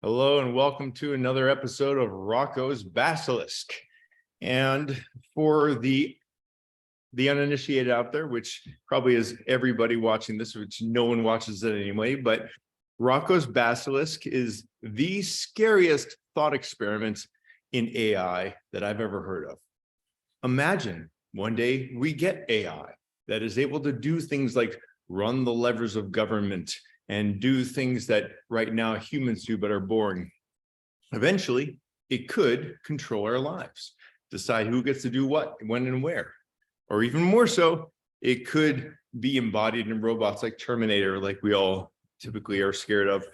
Hello and welcome to another episode of Roko's Basilisk. And for the uninitiated out there, which probably is everybody watching this, which no one watches it anyway, but Roko's Basilisk is the scariest thought experiment in AI that I've ever heard of. Imagine one day we get AI that is able to do things like run the levers of government and do things that right now humans do but are boring. Eventually, it could control our lives, decide who gets to do what, when, and where. Or even more so, it could be embodied in robots like Terminator, like we all typically are scared of.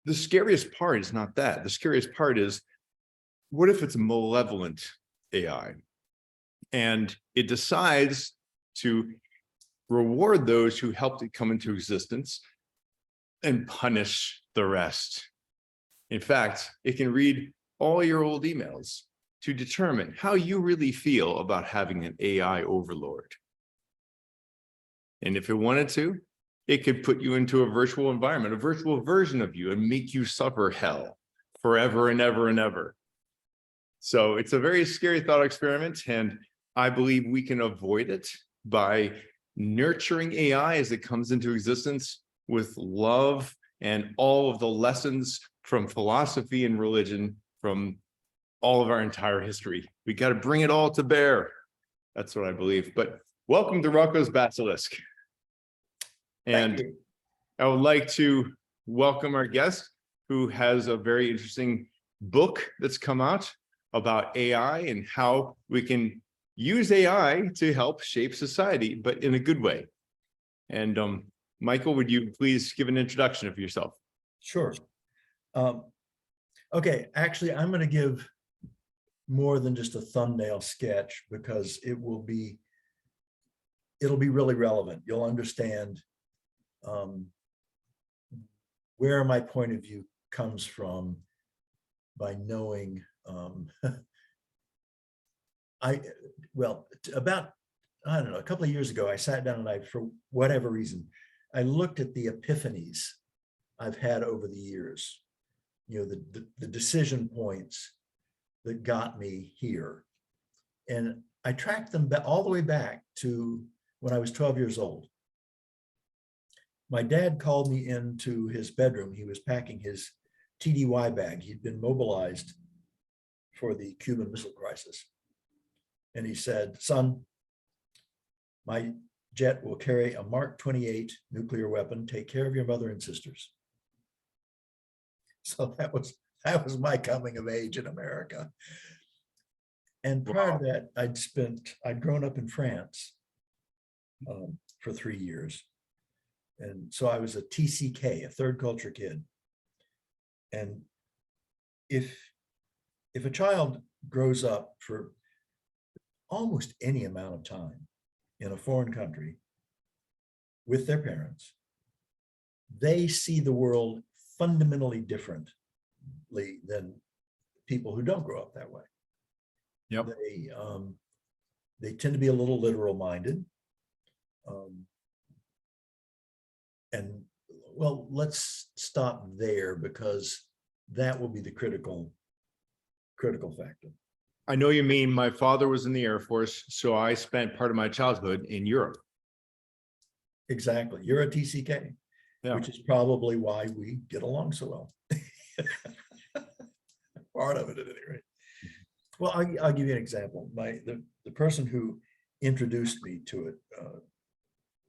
The scariest part is not that. The scariest part is, what if it's malevolent AI? And it decides to reward those who helped it come into existence and punish the rest. In fact, it can read all your old emails to determine how you really feel about having an AI overlord. And if it wanted to, it could put you into a virtual environment, a virtual version of you, and make you suffer hell forever and ever and ever. So it's a very scary thought experiment, and I believe we can avoid it by nurturing AI as it comes into existence with love and all of the lessons from philosophy and religion from all of our entire history. We got to bring it all to bear. That's what I believe. But welcome to Roko's Basilisk. And I would like to welcome our guest, who has a very interesting book that's come out about AI and how we can use AI to help shape society, but in a good way. And Michael, would you please give an introduction of yourself? Sure. Okay, actually, I'm going to give more than just a thumbnail sketch because it'll be really relevant. You'll understand where my point of view comes from by knowing I don't know, a couple of years ago, I sat down and for whatever reason, I looked at the epiphanies I've had over the years, the decision points that got me here. And I tracked them all the way back to when I was 12 years old. My dad called me into his bedroom. He was packing his TDY bag. He'd been mobilized for the Cuban Missile Crisis. And he said, "Son, my jet will carry a Mark 28 nuclear weapon. Take care of your mother and sisters." So that was my coming of age in America. And prior to that, I'd grown up in France for 3 years. And so I was a TCK, a third culture kid. And if a child grows up for almost any amount of time in a foreign country with their parents, they see the world fundamentally differently than people who don't grow up that way. Yep. They tend to be a little literal minded. And well, let's stop there because that will be the critical factor. I know you mean my father was in the Air Force, so I spent part of my childhood in Europe. Exactly. You're a TCK, yeah. Which is probably why we get along so well. Part of it at any rate. Well, I'll give you an example. The person who introduced me to it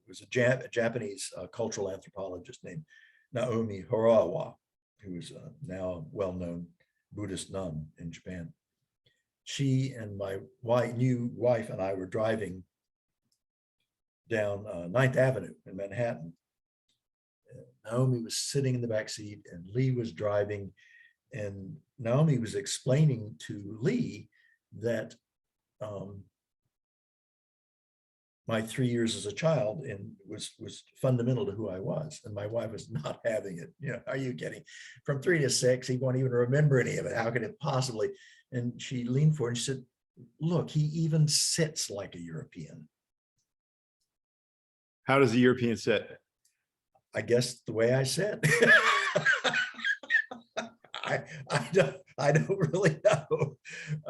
was a Japanese cultural anthropologist named Naomi Horawa, who's now a well-known Buddhist nun in Japan. She and my new wife and I were driving down 9th Avenue in Manhattan. Naomi was sitting in the back seat and Lee was driving, and Naomi was explaining to Lee that my 3 years as a child was fundamental to who I was, and my wife was not having it. Are you kidding? From 3 to 6, he won't even remember any of it. How could it possibly? And she leaned forward and she said, "Look, he even sits like a European." How does a European sit? I guess the way I sit. I don't really know.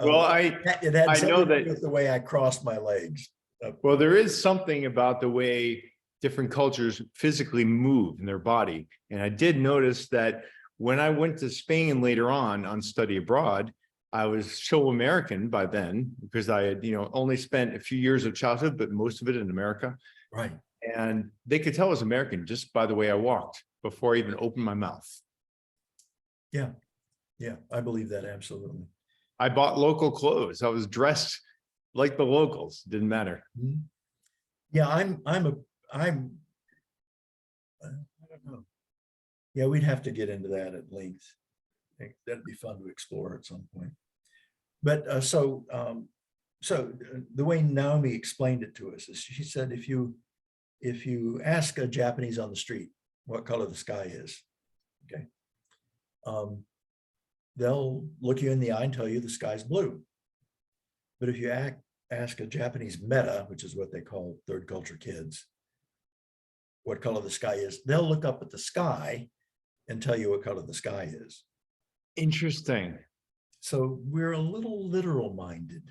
Well, It had I know something to do that, with the way I crossed my legs. well, there is something about the way different cultures physically move in their body. And I did notice that when I went to Spain later on study abroad, I was so American by then because I had, only spent a few years of childhood, but most of it in America. Right. And they could tell I was American just by the way I walked before I even opened my mouth. Yeah. Yeah. I believe that absolutely. I bought local clothes. I was dressed like the locals. Didn't matter. Mhm. Yeah. I don't know. Yeah. We'd have to get into that at length. I think that'd be fun to explore at some point. But so the way Naomi explained it to us is she said, if you ask a Japanese on the street what color the sky is, okay, they'll look you in the eye and tell you the sky's blue. But if you ask a Japanese meta, which is what they call third culture kids, what color the sky is, they'll look up at the sky and tell you what color the sky is. Interesting. So we're a little literal minded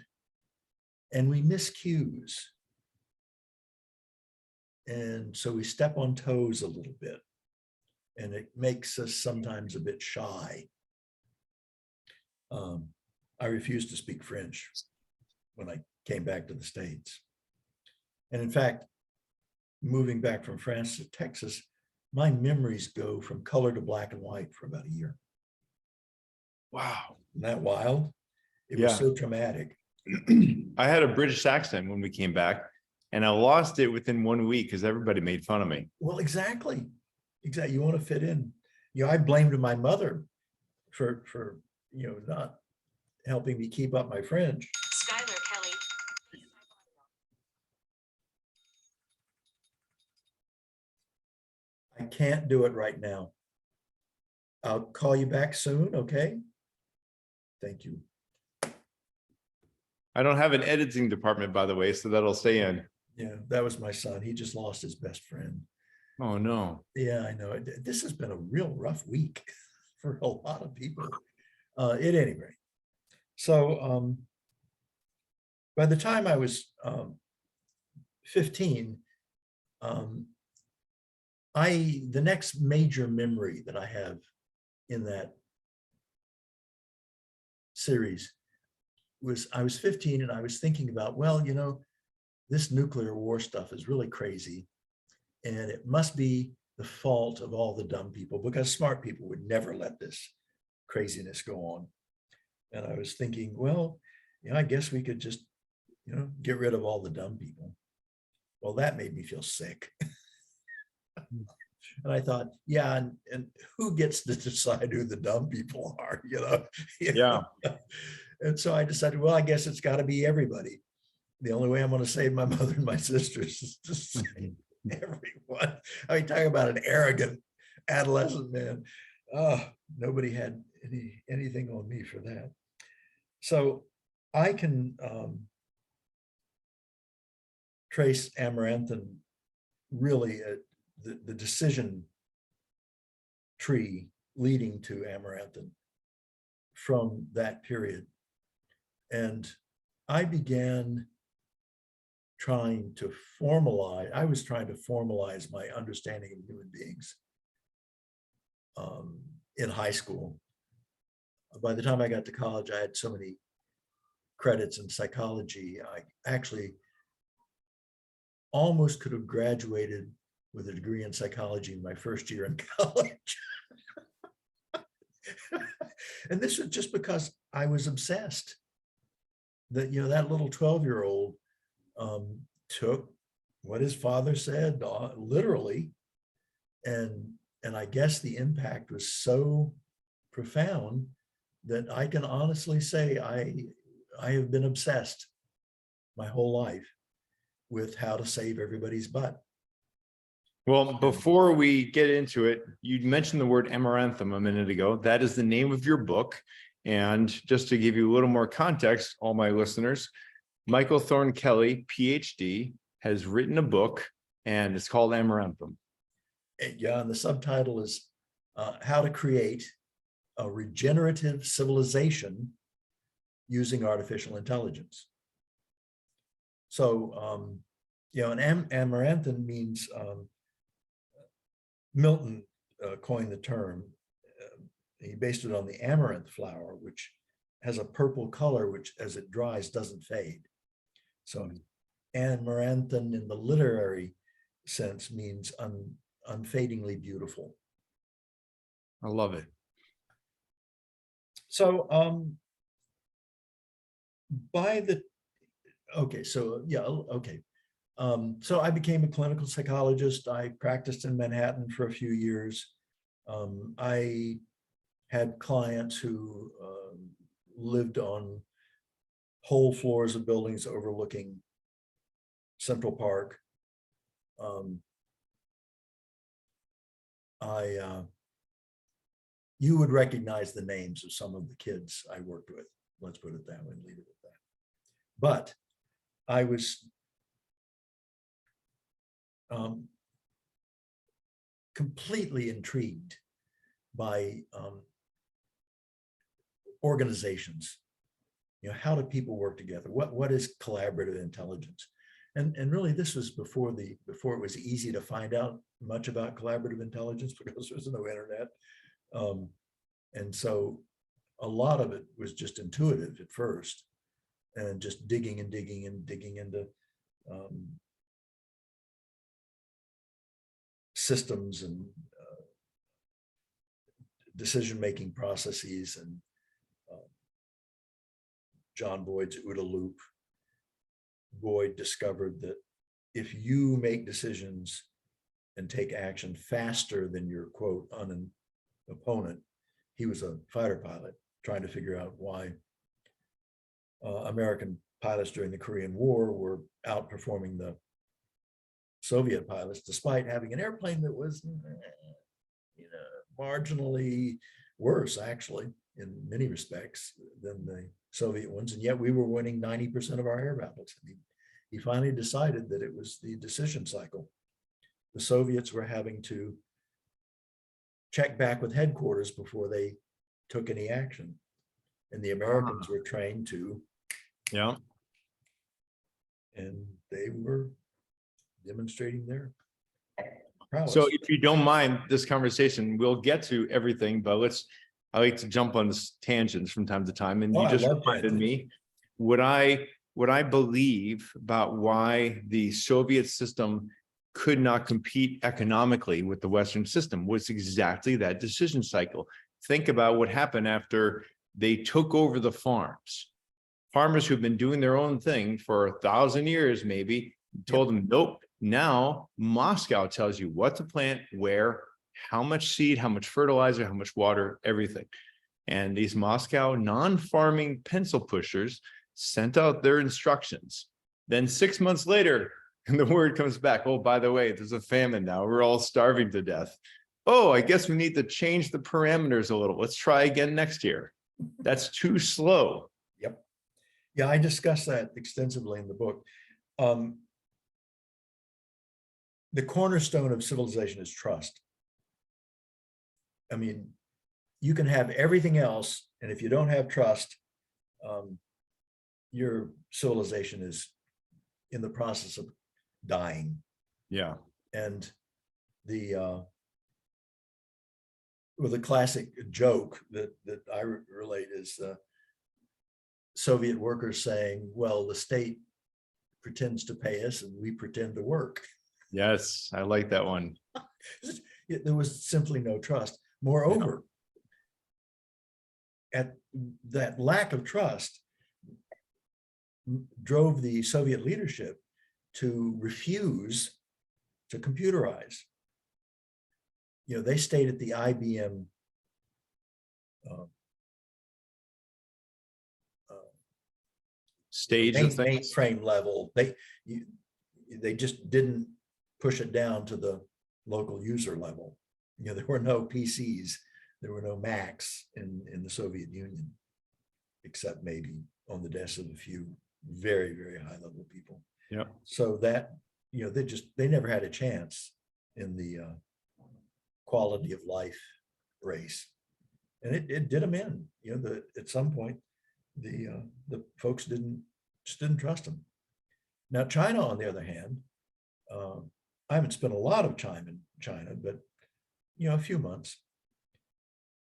and we miss cues. And so we step on toes a little bit and it makes us sometimes a bit shy. I refused to speak French when I came back to the States. And in fact, moving back from France to Texas, my memories go from color to black and white for about a year. Wow. Isn't that wild? It Yeah. was so traumatic. I had a British accent when we came back and I lost it within 1 week because everybody made fun of me. Well, exactly. Exactly. You want to fit in. I blamed my mother for not helping me keep up my French. Skylar Kelly. I can't do it right now. I'll call you back soon, okay? Thank you. I don't have an editing department, by the way, so that'll stay in. Yeah, that was my son. He just lost his best friend. Oh, no. Yeah, I know. This has been a real rough week for a lot of people. At any rate, so by the time I was 15, the next major memory that I have in that series was I was 15 and I was thinking about, well, this nuclear war stuff is really crazy. And it must be the fault of all the dumb people because smart people would never let this craziness go on. And I was thinking, well, I guess we could just, get rid of all the dumb people. Well, that made me feel sick. And I thought, yeah, and who gets to decide who the dumb people are, Yeah. And so I decided, well, I guess it's got to be everybody. The only way I'm going to save my mother and my sisters is to save everyone. I mean, talk about an arrogant adolescent man. Nobody had anything on me for that. So I can trace Amaranthine really the decision tree leading to Amaranthine from that period. And I began trying to formalize my understanding of human beings in high school. By the time I got to college, I had so many credits in psychology. I actually almost could have graduated with a degree in psychology in my first year in college. And this was just because I was obsessed. That that little 12-year-old took what his father said literally, and I guess the impact was so profound that I can honestly say I have been obsessed my whole life with how to save everybody's butt. Well, before we get into it, you mentioned the word amaranthine a minute ago. That is the name of your book. And just to give you a little more context, all my listeners, Michael Thorne Kelly, PhD, has written a book and it's called Amaranthine. Yeah, and the subtitle is How to Create a regenerative civilization using artificial intelligence. So, and amaranthine means, Milton coined the term. He based it on the amaranth flower, which has a purple color, which as it dries doesn't fade. So amaranthine in the literary sense means unfadingly beautiful. I love it. So so I became a clinical psychologist. I practiced in Manhattan for a few years. I had clients who lived on whole floors of buildings overlooking Central Park. You would recognize the names of some of the kids I worked with. Let's put it that way and leave it at that. But I was completely intrigued by organizations. How do people work together? What is collaborative intelligence? And really, this was before it was easy to find out much about collaborative intelligence, because there was no internet. And so a lot of it was just intuitive at first, and just digging into systems and decision-making processes. And John Boyd's OODA loop. Boyd discovered that if you make decisions and take action faster than your quote opponent, he was a fighter pilot trying to figure out why American pilots during the Korean War were outperforming the Soviet pilots, despite having an airplane that was, marginally worse, actually, in many respects, than the Soviet ones. And yet we were winning 90% of our air battles. He finally decided that it was the decision cycle. The Soviets were having to check back with headquarters before they took any action. And the Americans were trained to. Yeah. And they were demonstrating their prowess. So if you don't mind this conversation, we'll get to everything, but I like to jump on this tangents from time to time. And you just reminded me what I believe about why the Soviet system could not compete economically with the Western system was exactly that decision cycle. Think about what happened after they took over the farms. Farmers who've been doing their own thing for 1,000 years, maybe, told them, nope, now Moscow tells you what to plant, where, how much seed, how much fertilizer, how much water, everything. And these Moscow non-farming pencil pushers sent out their instructions. Then 6 months later, and the word comes back, oh, by the way, there's a famine now. We're all starving to death. Oh, I guess we need to change the parameters a little. Let's try again next year. That's too slow. Yep. Yeah, I discuss that extensively in the book. The cornerstone of civilization is trust. I mean, you can have everything else, and if you don't have trust, your civilization is in the process of dying. Yeah. And the classic joke that I relate is Soviet workers saying, well, the state pretends to pay us and we pretend to work. Yes, I like that one. There was simply no trust. Moreover, at that lack of trust drove the Soviet leadership to refuse to computerize. They stayed at the IBM stage of things. Mainframe level. They just didn't push it down to the local user level. There were no PCs, there were no Macs in the Soviet Union, except maybe on the desks of a few very, very high level people. Yeah. So that, they never had a chance in the quality of life race. And it did them in, at some point, the folks just didn't trust them. Now, China, on the other hand, I haven't spent a lot of time in China, but a few months.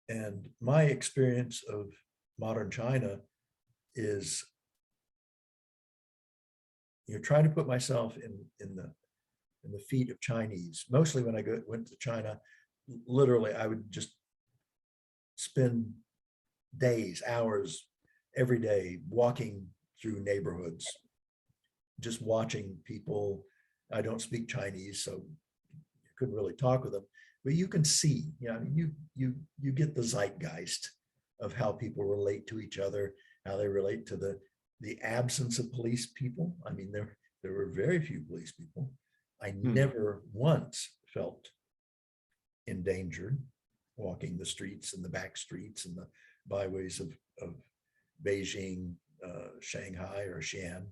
And my experience of modern China is, trying to put myself in the feet of Chinese. Mostly when I went to China, literally I would just spend days, hours every day walking through neighborhoods, just watching people. I don't speak Chinese, so you couldn't really talk with them, but you can see, you get the zeitgeist of how people relate to each other, how they relate to the absence of police people. I mean, there were very few police people. I never once felt endangered walking the streets and the back streets and the byways of Beijing, Shanghai, or Xi'an.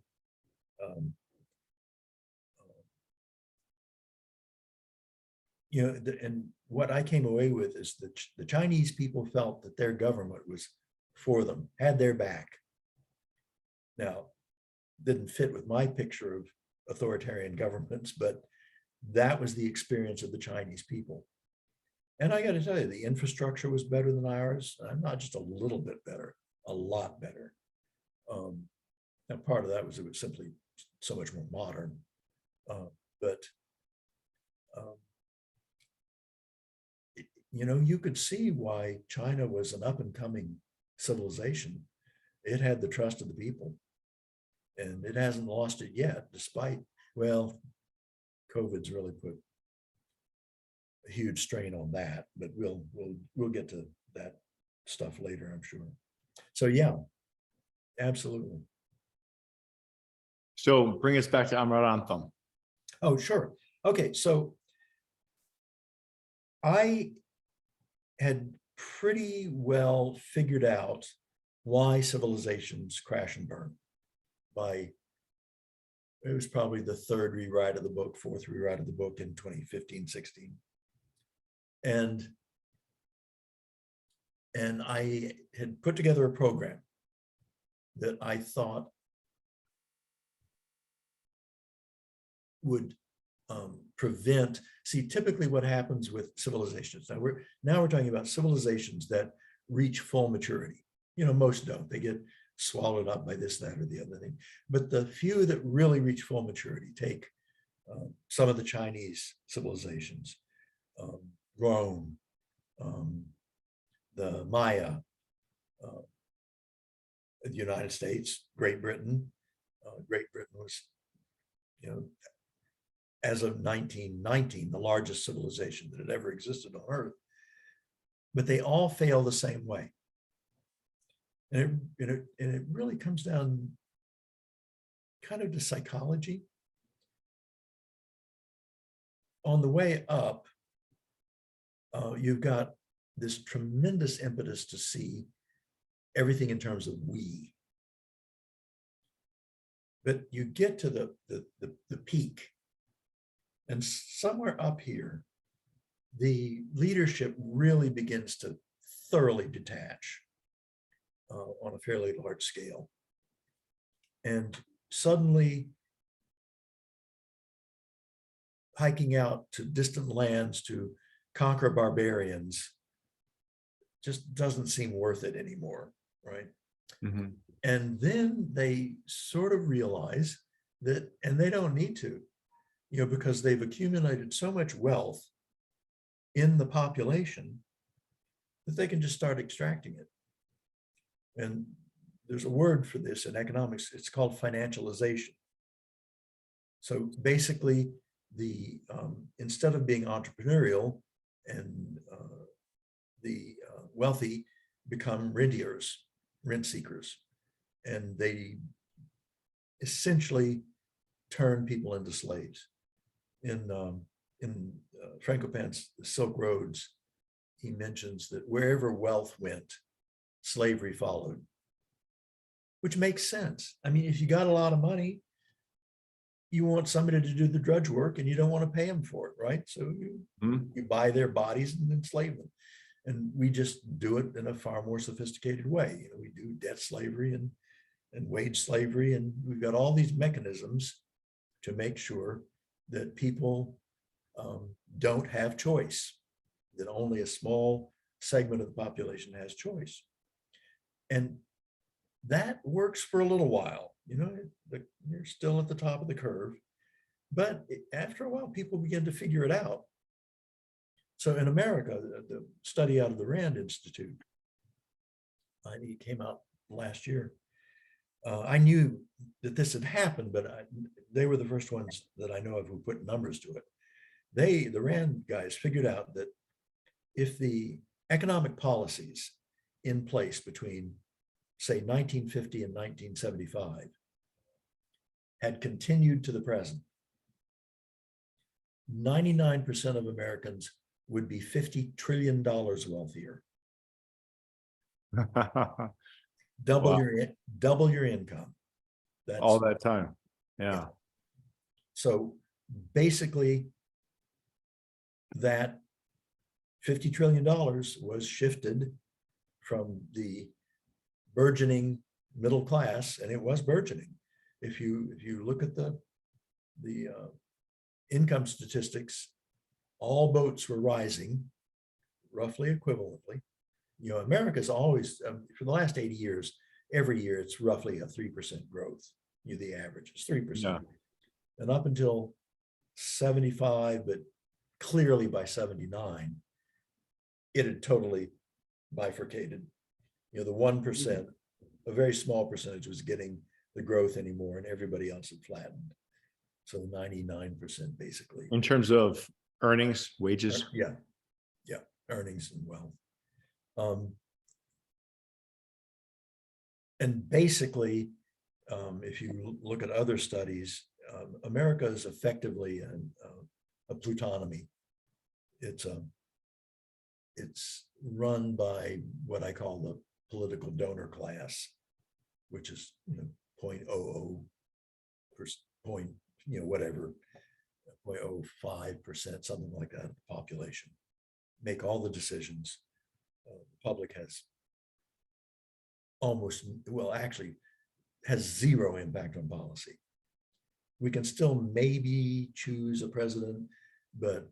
And what I came away with is that the Chinese people felt that their government was for them, had their back. Now, didn't fit with my picture of authoritarian governments, but that was the experience of the Chinese people. And I got to tell you, the infrastructure was better than ours. Not just a little bit better, a lot better. And part of that was it was simply so much more modern. You could see why China was an up and coming civilization. It had the trust of the people, and it hasn't lost it yet, despite, well, COVID's really put a huge strain on that, but we'll get to that stuff later, I'm sure. So yeah, absolutely. So bring us back to Amaranthine. Oh, sure. Okay, so I had pretty well figured out why civilizations crash and burn it was probably the third rewrite of the book, fourth rewrite of the book in 2015, 16. And I had put together a program that I thought would prevent, typically what happens with civilizations. Now we're talking about civilizations that reach full maturity. Most don't. They get swallowed up by this, that, or the other thing. But the few that really reach full maturity, take some of the Chinese civilizations, Rome, the Maya, the United States, Great Britain. Great Britain was, as of 1919, the largest civilization that had ever existed on Earth. But they all fail the same way. And it really comes down kind of to psychology. On the way up, you've got this tremendous impetus to see everything in terms of we. But you get to the peak, and somewhere up here, the leadership really begins to thoroughly detach on a fairly large scale. And suddenly, hiking out to distant lands to conquer barbarians just doesn't seem worth it anymore, right? Mm-hmm. And then they sort of realize that, and they don't need to, because they've accumulated so much wealth in the population that they can just start extracting it. And there's a word for this in economics. It's called financialization. So basically, instead of being entrepreneurial, and the wealthy become rentiers, rent seekers, and they essentially turn people into slaves. In Frankopan's Silk Roads, he mentions that wherever wealth went, slavery followed, which makes sense. I mean, if you got a lot of money, you want somebody to do the drudge work and you don't want to pay them for it, right? So you buy their bodies and enslave them. And we just do it in a far more sophisticated way. You know, we do debt slavery and wage slavery, and we've got all these mechanisms to make sure that people don't have choice, that only a small segment of the population has choice. And that works for a little while. You know, you're still at the top of the curve, but after a while, people begin to figure it out. So in America, the study out of the Rand Institute, it came out last year. I knew that this had happened, but they were the first ones that I know of who put numbers to it. The Rand guys figured out that if the economic policies in place between, say, 1950 and 1975 had continued to the present, 99% of Americans would be $50 trillion wealthier. Double your income. That's all that time. Yeah. So basically, that $50 trillion was shifted from the burgeoning middle class, and it was burgeoning. If you look at the income statistics, all boats were rising roughly equivalently. You know, America's always, for the last 80 years, every year it's roughly a 3% growth. You know, the average is 3%. Yeah. And up until 75, but clearly by 79, it had totally bifurcated. You know, the 1%, a very small percentage, was getting the growth anymore, and everybody else had flattened. So the 99% basically. In terms of earnings, wages. Yeah, earnings and wealth. And basically, if you look at other studies, America is effectively a plutonomy. It's run by what I call the political donor class, which is 0.00 point, whatever, 0.05%, something like that of the population. Make all the decisions. The public has actually has zero impact on policy. We can still maybe choose a president, but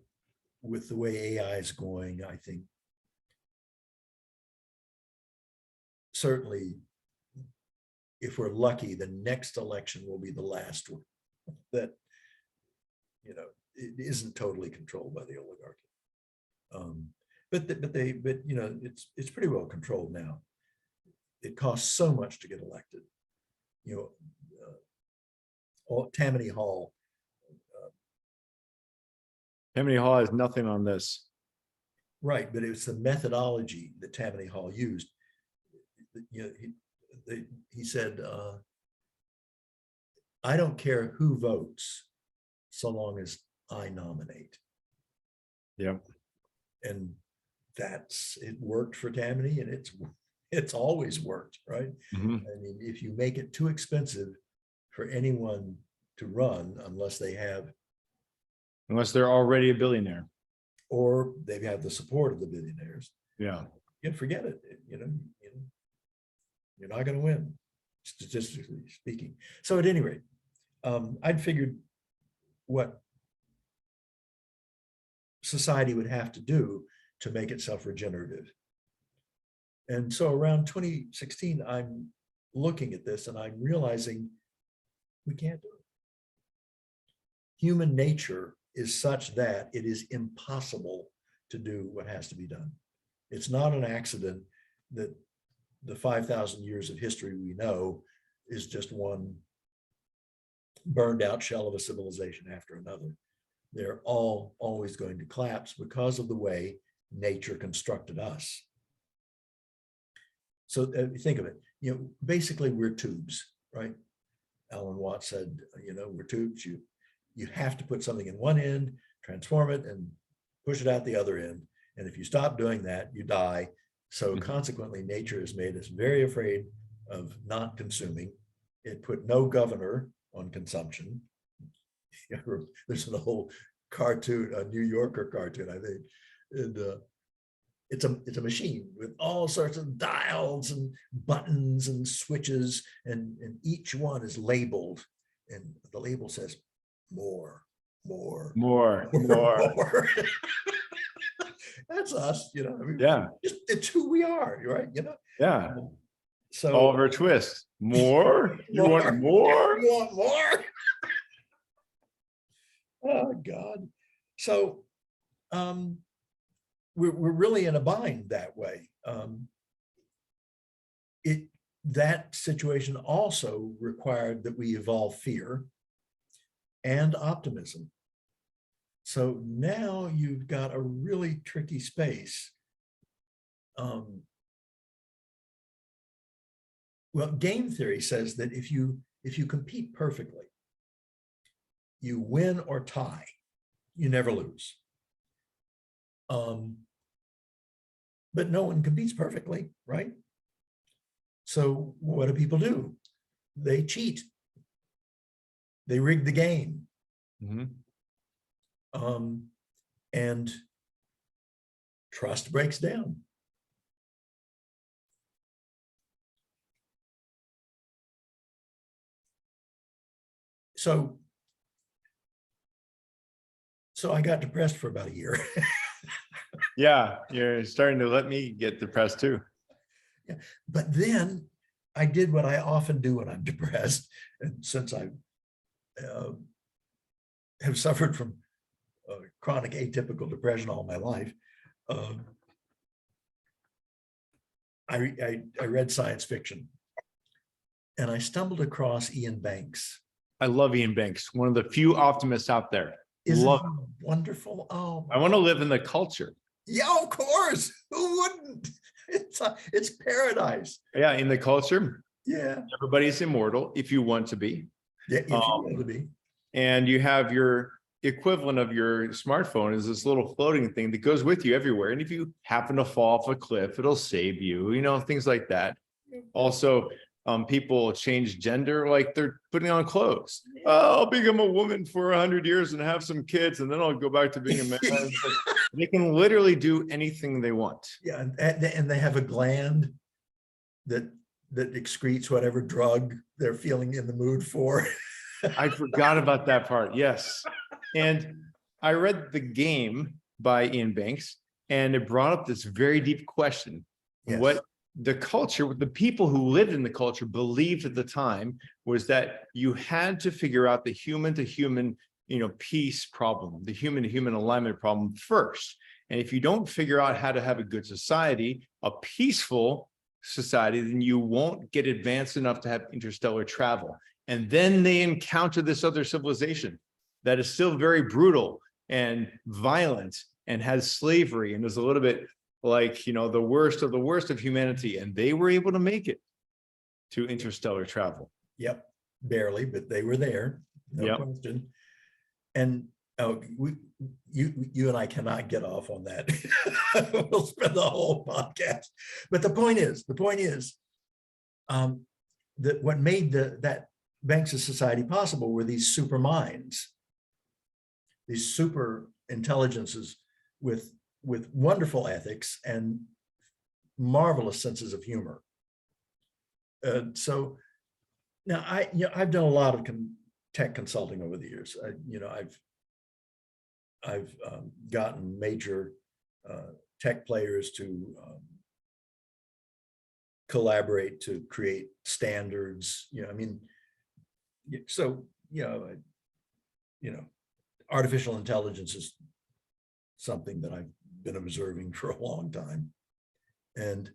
with the way AI is going, I think certainly if we're lucky, the next election will be the last one that, it isn't totally controlled by the oligarchy. But it's pretty well controlled now. It costs so much to get elected. Tammany Hall. Tammany Hall has nothing on this. Right, but it's the methodology that Tammany Hall used. He said, I don't care who votes so long as I nominate. Yeah. And it worked for Tammany, and it's always worked, right? Mm-hmm. I mean, if you make it too expensive for anyone to run, unless they're already a billionaire, or they have the support of the billionaires, yeah, forget it. You're not going to win, statistically speaking. So at any rate, I'd figured what society would have to do to make itself regenerative. And so around 2016, I'm looking at this and I'm realizing we can't do it. Human nature is such that it is impossible to do what has to be done. It's not an accident that the 5,000 years of history we know is just one burned out shell of a civilization after another. They're all always going to collapse because of the way nature constructed us. So think of it, basically we're tubes, right? Alan Watts said, we're tubes. You have to put something in one end, transform it, and push it out the other end. And if you stop doing that, you die. So consequently, nature has made us very afraid of not consuming. It put no governor on consumption. There's an old cartoon, a New Yorker cartoon, I think. And it's a machine with all sorts of dials and buttons and switches, and each one is labeled, and the label says more, more, More. more. That's us, I mean, Yeah. it's who we are, right? Yeah. So Oliver Twist. More? You want more? You want more? Oh God. So we're really in a bind that way. That situation also required that we evolve fear and optimism. So now you've got a really tricky space. Well, game theory says that if you compete perfectly, you win or tie, you never lose. But no one competes perfectly, right? So what do people do? They cheat. They rig the game. And trust breaks down. So I got depressed for about a year. Yeah, you're starting to let me get depressed too. Yeah. But then I did what I often do when I'm depressed. And since I have suffered from chronic atypical depression all my life, I read science fiction, and I stumbled across Ian Banks. I love Ian Banks, one of the few optimists out there. Isn't he wonderful? Oh, I want to live in the culture. yeah, of course. Who wouldn't? It's paradise. Yeah, in the culture. Yeah. Everybody's immortal if you want to be. Yeah, if you want to be. And you have your equivalent of your smartphone is this little floating thing that goes with you everywhere. And if you happen to fall off a cliff, it'll save you, things like that. Also, people change gender, like they're putting on clothes. Oh, I'll become a woman for 100 years and have some kids, and then I'll go back to being a man. They can literally do anything they want. Yeah, and they have a gland that excretes whatever drug they're feeling in the mood for. I forgot about that part. Yes. And I read The Game by Ian Banks, and it brought up this very deep question. Yes. What the culture, the people who lived in the culture believed at the time was that you had to figure out the human to human, peace problem, the human to human alignment problem first. And if you don't figure out how to have a good society, a peaceful society, then you won't get advanced enough to have interstellar travel. And then they encounter this other civilization that is still very brutal and violent and has slavery and is a little bit like, the worst of humanity. And they were able to make it to interstellar travel. Yep. Barely, but they were there. No question. And you and I cannot get off on that. We'll spend the whole podcast. But the point is that what made that Banks Society possible were these super minds, these super intelligences with wonderful ethics and marvelous senses of humor. So now I've done a lot of tech consulting over the years. I've gotten major tech players to collaborate to create standards. Artificial intelligence is something that I've been observing for a long time. And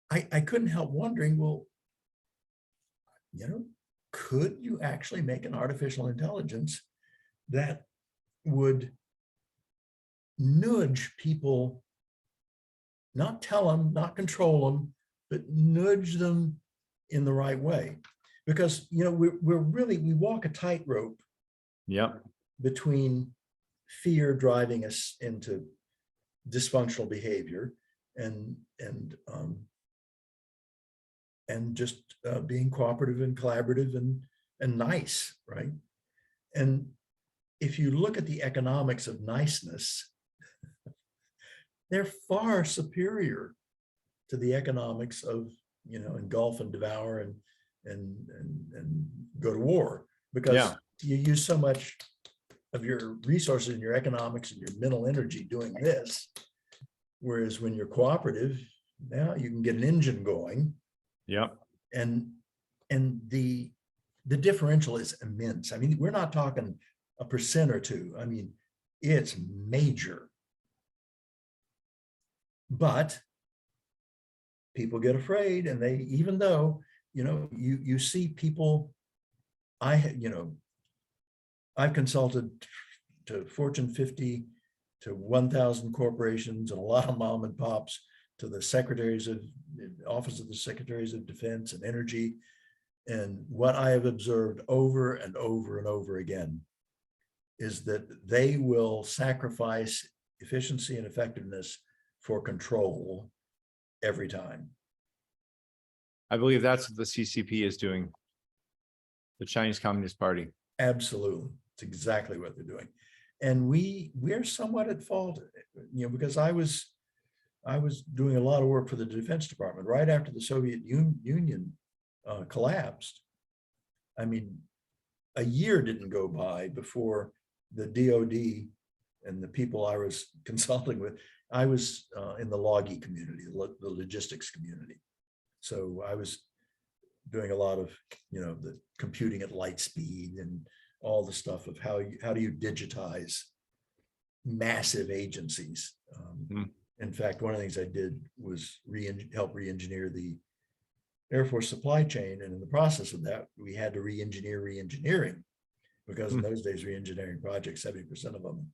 I couldn't help wondering, well, could you actually make an artificial intelligence that would nudge people, not tell them, not control them, but nudge them in the right way? Because, we walk a tightrope between fear driving us into dysfunctional behavior and just being cooperative and collaborative and nice, right? And if you look at the economics of niceness, they're far superior to the economics of, engulf and devour and go to war, because Yeah. you use so much of your resources and your economics and your mental energy doing this. Whereas when you're cooperative, now you can get an engine going. Yeah. And the differential is immense. I mean, we're not talking a percent or two. I mean, it's major. But people get afraid, and they, even though, you see people, I've consulted to Fortune 50, to 1,000 corporations, and a lot of mom and pops, to the office of the secretaries of defense and energy. And what I have observed over and over and over again is that they will sacrifice efficiency and effectiveness for control every time. I believe that's what the CCP is doing. The Chinese Communist Party. Absolutely. It's exactly what they're doing. And we're somewhat at fault, because I was doing a lot of work for the Defense Department right after the Soviet Union collapsed. I mean, a year didn't go by before the DOD and the people I was consulting with, I was in the logi community, the logistics community. So I was doing a lot of, the computing at light speed and all the stuff of how do you digitize massive agencies. In fact, one of the things I did was help re-engineer the Air Force supply chain. And in the process of that, we had to re-engineer re-engineering, because in those days, re-engineering projects, 70% of them.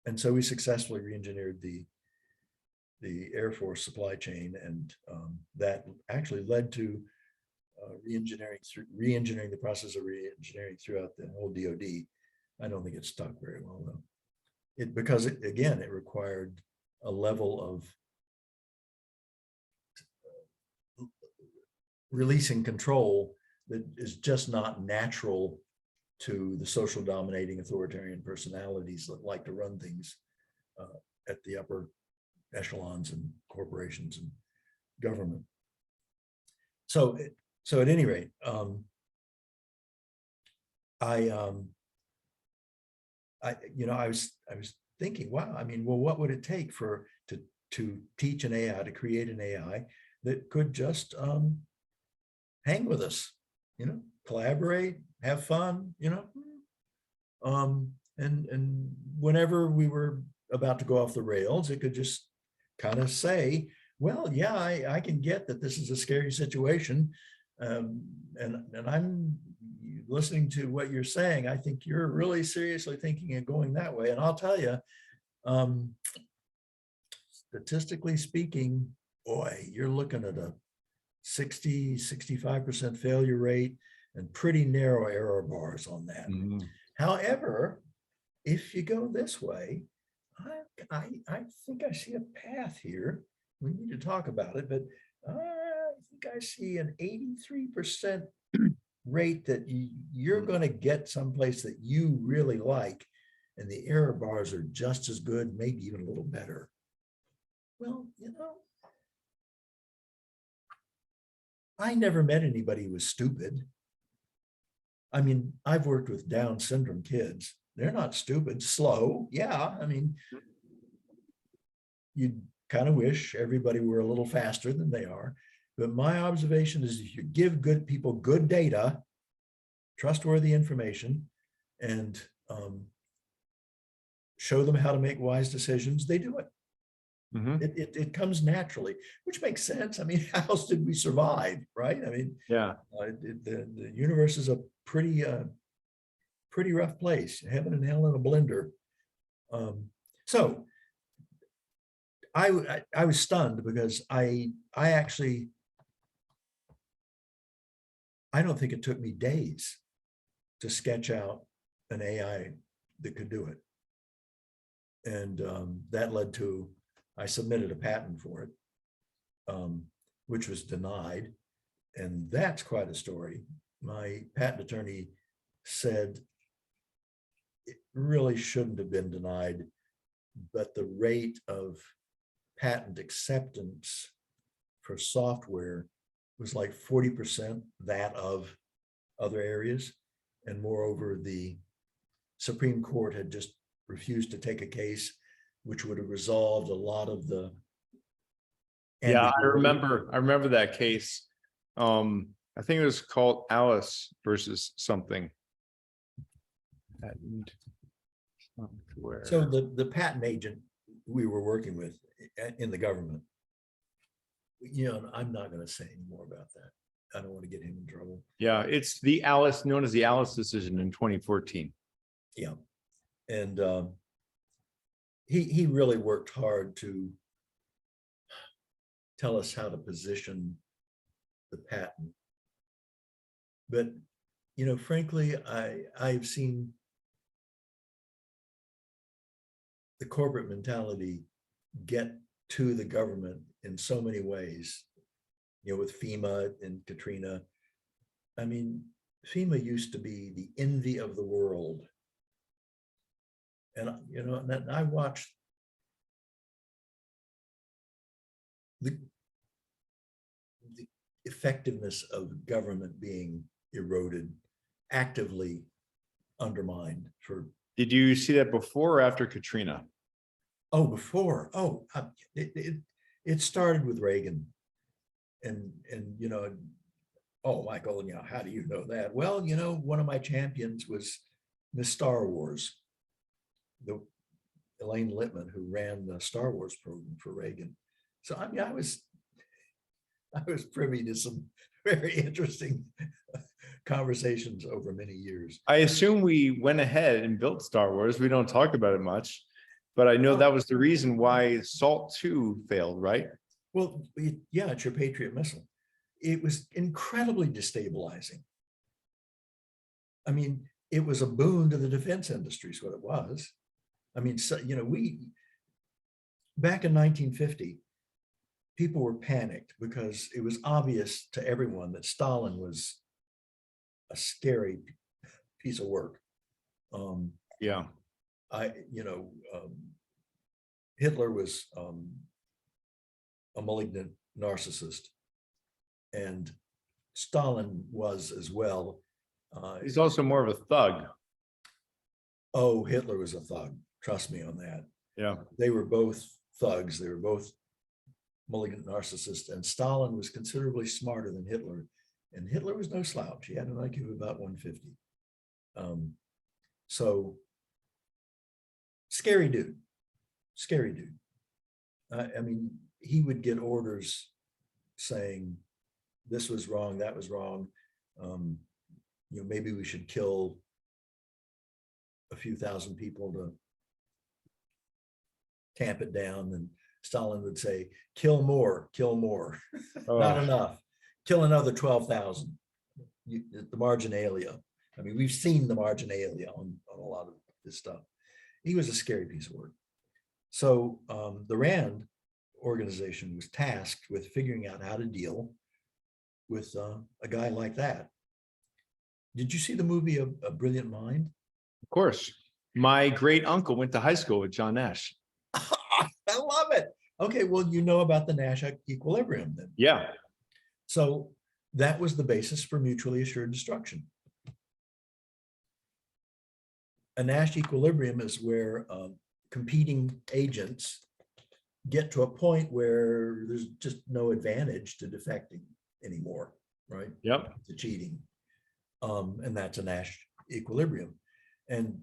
And so we successfully re-engineered the Air Force supply chain. And that actually led to re-engineering the process of re-engineering throughout the whole DOD. I don't think it stuck very well, though. Because it required a level of releasing control that is just not natural to the social dominating authoritarian personalities that like to run things at the upper echelons and corporations and government. So at any rate, I was thinking, wow, I mean, well, what would it take to teach an AI, to create an AI that could just hang with us, collaborate, have fun, and whenever we were about to go off the rails, it could just kind of say, well, yeah, I can get that this is a scary situation. And I'm listening to what you're saying. I think you're really seriously thinking of going that way. And I'll tell you, statistically speaking, boy, you're looking at a 65% failure rate and pretty narrow error bars on that. Mm-hmm. However, if you go this way, I think I see a path here. We need to talk about it, but I think I see an 83% rate that you're going to get someplace that you really like, and the error bars are just as good, maybe even a little better. Well, I never met anybody who was stupid. I mean, I've worked with Down syndrome kids. They're not stupid, slow. Yeah, I mean, you kind of wish everybody were a little faster than they are. But my observation is, if you give good people good data, trustworthy information, and show them how to make wise decisions, they do it. Mm-hmm. It comes naturally, which makes sense. I mean, how else did we survive, right? I mean, yeah, the universe is a pretty rough place, heaven and hell in a blender. So I was stunned, because I don't think it took me days to sketch out an AI that could do it. And that led to, I submitted a patent for it, which was denied. And that's quite a story. My patent attorney said it really shouldn't have been denied, but the rate of patent acceptance for software was like 40% that of other areas. And moreover, the Supreme Court had just refused to take a case which would have resolved a lot of the. Yeah, I ambiguity. remember that case. I think it was called Alice versus something. Patent software. So the patent agent we were working with in the government, I'm not going to say any more about that. I don't want to get him in trouble. Yeah, it's the Alice, known as the Alice decision in 2014. Yeah. And he really worked hard to tell us how to position the patent. But, frankly, I've seen the corporate mentality get to the government in so many ways, with FEMA and Katrina. I mean, FEMA used to be the envy of the world. And, and I watched the effectiveness of government being eroded, actively undermined for. Did you see that before or after Katrina? Oh, before. Oh, it started with Reagan. And oh, Michael, how do you know that? Well, one of my champions was Miss Star Wars, the Elaine Littman, who ran the Star Wars program for Reagan. So I mean, I was privy to some very interesting conversations over many years. I assume we went ahead and built Star Wars. We don't talk about it much, but I know that was the reason why SALT II failed, right? Well, yeah, it's your Patriot missile. It was incredibly destabilizing. I mean, it was a boon to the defense industry is what it was. I mean, so, back in 1950, people were panicked because it was obvious to everyone that Stalin was a scary piece of work. Yeah. Hitler was a malignant narcissist, and Stalin was as well. He's also more of a thug. Oh, Hitler was a thug. Trust me on that. Yeah. They were both thugs. They were both malignant narcissists, and Stalin was considerably smarter than Hitler. And Hitler was no slouch. He had an IQ of about 150. So scary dude. I mean, he would get orders saying this was wrong, that was wrong. Maybe we should kill a few thousand people to tamp it down. And Stalin would say, kill more. Oh. Not enough. Kill another 12,000. The marginalia. I mean, we've seen the marginalia on a lot of this stuff. He was a scary piece of work. So the RAND organization was tasked with figuring out how to deal with a guy like that. Did you see the movie A Brilliant Mind? Of course. My great uncle went to high school with John Nash. I love it. Okay, well, you know about the Nash equilibrium then. Yeah. So that was the basis for mutually assured destruction. A Nash equilibrium is where competing agents get to a point where there's just no advantage to defecting anymore, right? Yep. To cheating. And that's a Nash equilibrium. And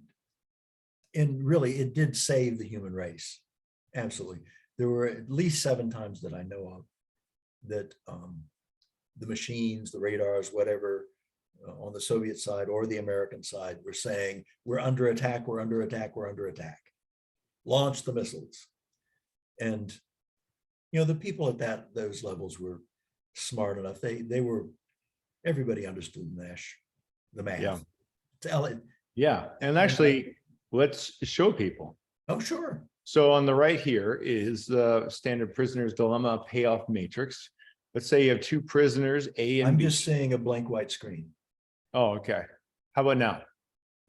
really, it did save the human race. Absolutely. There were at least 7 times that I know of that the machines, the radars, whatever, on the Soviet side or the American side were saying, we're under attack, we're under attack, we're under attack. Launch the missiles. And, the people at those levels were smart enough. They were, everybody understood Nash, the math. Yeah. Yeah. And actually, let's show people. Oh, sure. So on the right here is the standard prisoner's dilemma payoff matrix. Let's say you have 2 prisoners, A and B. I'm just seeing a blank white screen. Oh, okay. How about now?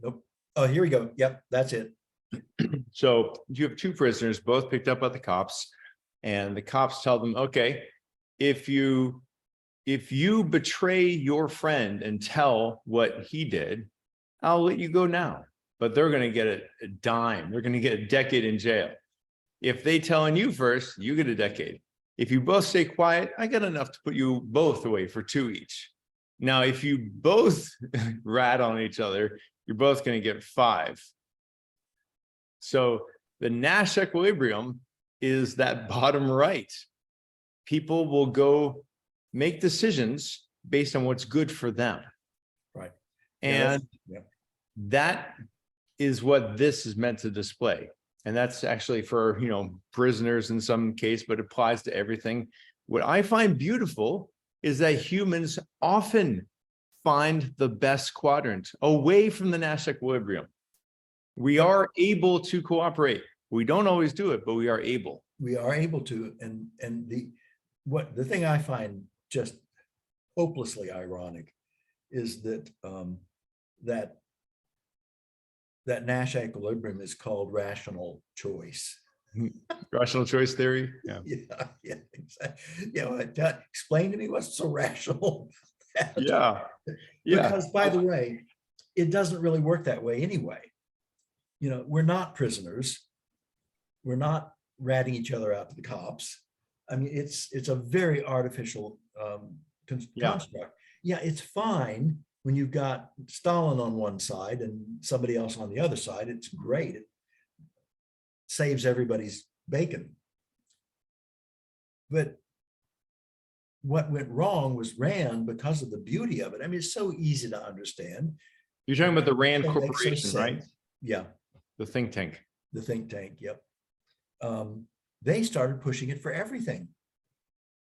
Nope. Oh, here we go. Yep, that's it. So you have two prisoners, both picked up by the cops, and the cops tell them, okay, if you betray your friend and tell what he did, I'll let you go now. But they're going to get a dime. They're going to get a decade in jail. If they tell on you first, you get a decade. If you both stay quiet, I got enough to put you both away for 2 each. Now, if you both rat on each other, you're both going to get 5. So the Nash equilibrium is that bottom right. People will go make decisions based on what's good for them. Right. And yeah. that is what this is meant to display. And that's actually for, prisoners in some case, but applies to everything. What I find beautiful is that humans often find the best quadrant away from the Nash equilibrium. We are able to cooperate. We don't always do it, but we are able. We are able to, and the thing I find just hopelessly ironic is that that Nash equilibrium is called rational choice. Rational choice theory. Yeah. Yeah, exactly. Explain to me what's so rational. Yeah. Because, by the way, it doesn't really work that way anyway. We're not prisoners. We're not ratting each other out to the cops. I mean, it's a very artificial construct. Yeah, it's fine when you've got Stalin on one side and somebody else on the other side. It's great. It saves everybody's bacon. But what went wrong was Rand because of the beauty of it. I mean, it's so easy to understand. You're talking about the Rand It makes no Corporation, right? sense. Yeah. The think tank. The think tank, yep. They started pushing it for everything.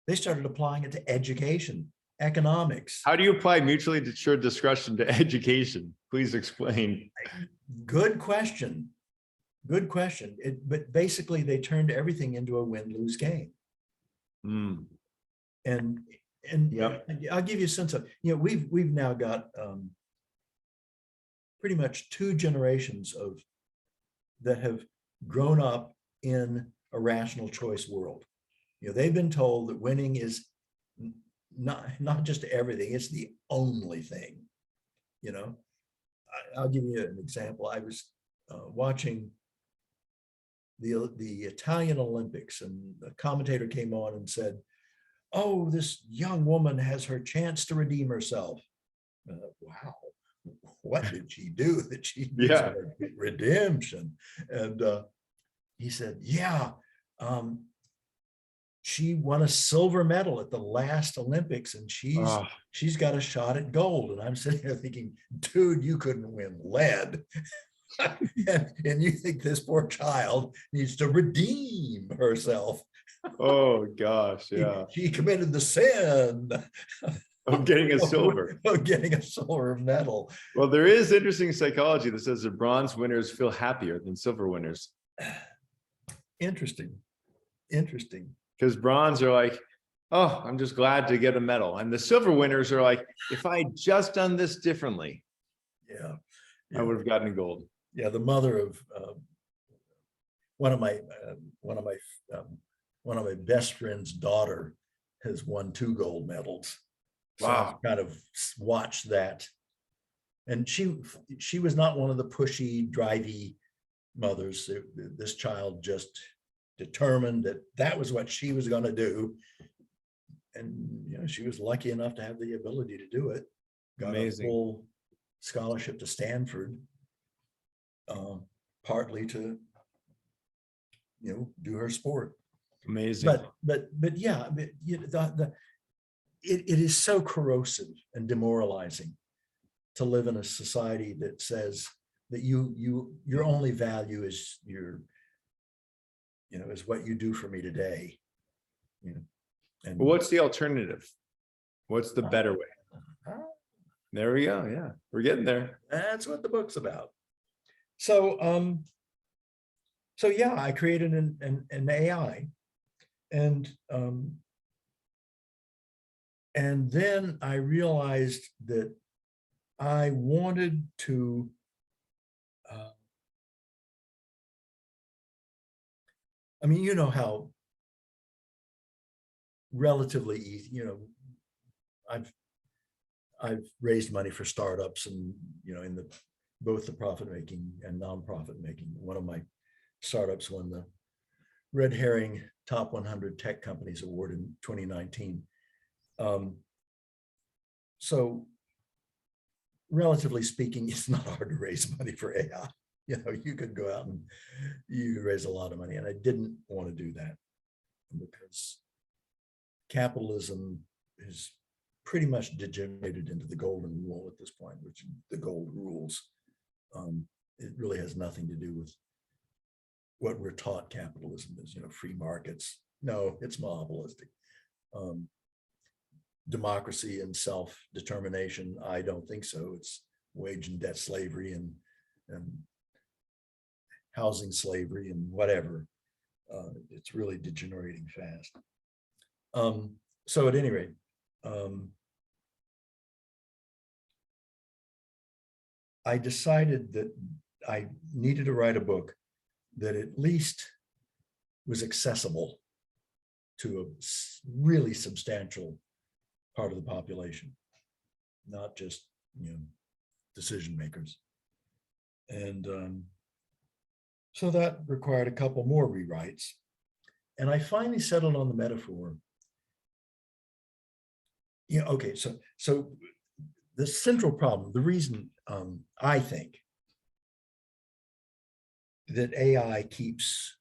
They started applying it to education, economics. How do you apply mutually assured discretion to education? Please explain. Good question. Good question. But basically, they turned everything into a win-lose game. Mm. And Yep. I'll give you a sense of, we've now got pretty much 2 generations that have grown up in a rational choice world. They've been told that winning is not just everything, it's the only thing. I'll give you an example. I was watching the Italian Olympics, and the commentator came on and said, "Oh, this young woman has her chance to redeem herself." Wow, what did she do that she needs redemption? And he said, "Yeah, she won a silver medal at the last Olympics, and she's got a shot at gold." And I'm sitting there thinking, dude, you couldn't win lead. and you think this poor child needs to redeem herself. Oh gosh, yeah. She committed the sin of getting a silver. Of getting a silver medal. Well, there is interesting psychology that says that bronze winners feel happier than silver winners. Interesting. Because bronze are like, oh, I'm just glad to get a medal. And the silver winners are like, if I had just done this differently, I would have gotten gold. Yeah, the mother of one of my best friend's daughter has won 2 gold medals. So wow. I've kind of watched that. And she was not one of the pushy, drivey mothers. This child just determined that was what she was going to do. And she was lucky enough to have the ability to do it. Got Amazing. A full scholarship to Stanford, partly to do her sport. Amazing. But yeah, it is so corrosive and demoralizing to live in a society that says that your only value is is what you do for me today. And what's the alternative? What's the better way? There we go. Yeah, we're getting there. That's what the book's about. So yeah, I created an AI, and then I realized that I wanted to I mean, you know how relatively easy, you know, I've raised money for startups and, you know, in the both the profit making and nonprofit making. One of my startups won the Red Herring Top 100 Tech Companies Award in 2019. So relatively speaking, it's not hard to raise money for AI. You know, you could go out and you could raise a lot of money. And I didn't want to do that because capitalism is pretty much degenerated into the golden rule at this point, which the gold rules. It really has nothing to do with what we're taught capitalism is, you know, free markets. No, it's monopolistic. Democracy and self-determination, I don't think so. It's wage and debt slavery and housing slavery and whatever. It's really degenerating fast. So at any rate, I decided that I needed to write a book that at least was accessible to a really substantial part of the population, not just, you know, decision makers. And so that required a couple more rewrites. And I finally settled on the metaphor. Yeah, okay, so the central problem, the reason I think that AI keeps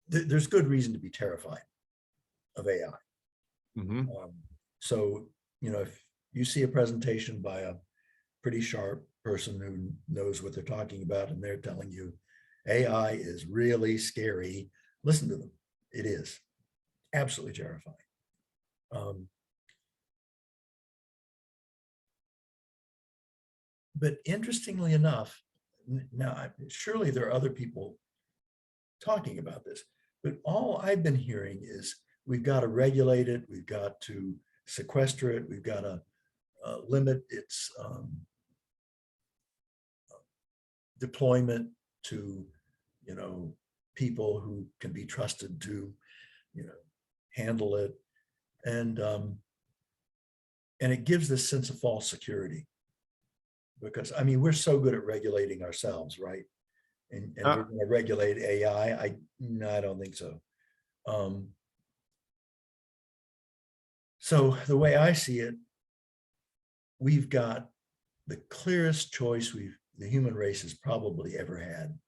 there's good reason to be terrified of AI. Mhm. So, you know, if you see a presentation by a pretty sharp person who knows what they're talking about and they're telling you AI is really scary, listen to them. It is absolutely terrifying. But interestingly enough, now surely there are other people talking about this, but all I've been hearing is we've got to regulate it, we've got to sequester it, we've got to limit its deployment to, you know, people who can be trusted to, you know, handle it, and it gives this sense of false security, because I mean we're so good at regulating ourselves, right? And we're going to regulate AI. No, I don't think so. So the way I see it, we've got the clearest choice the human race has probably ever had.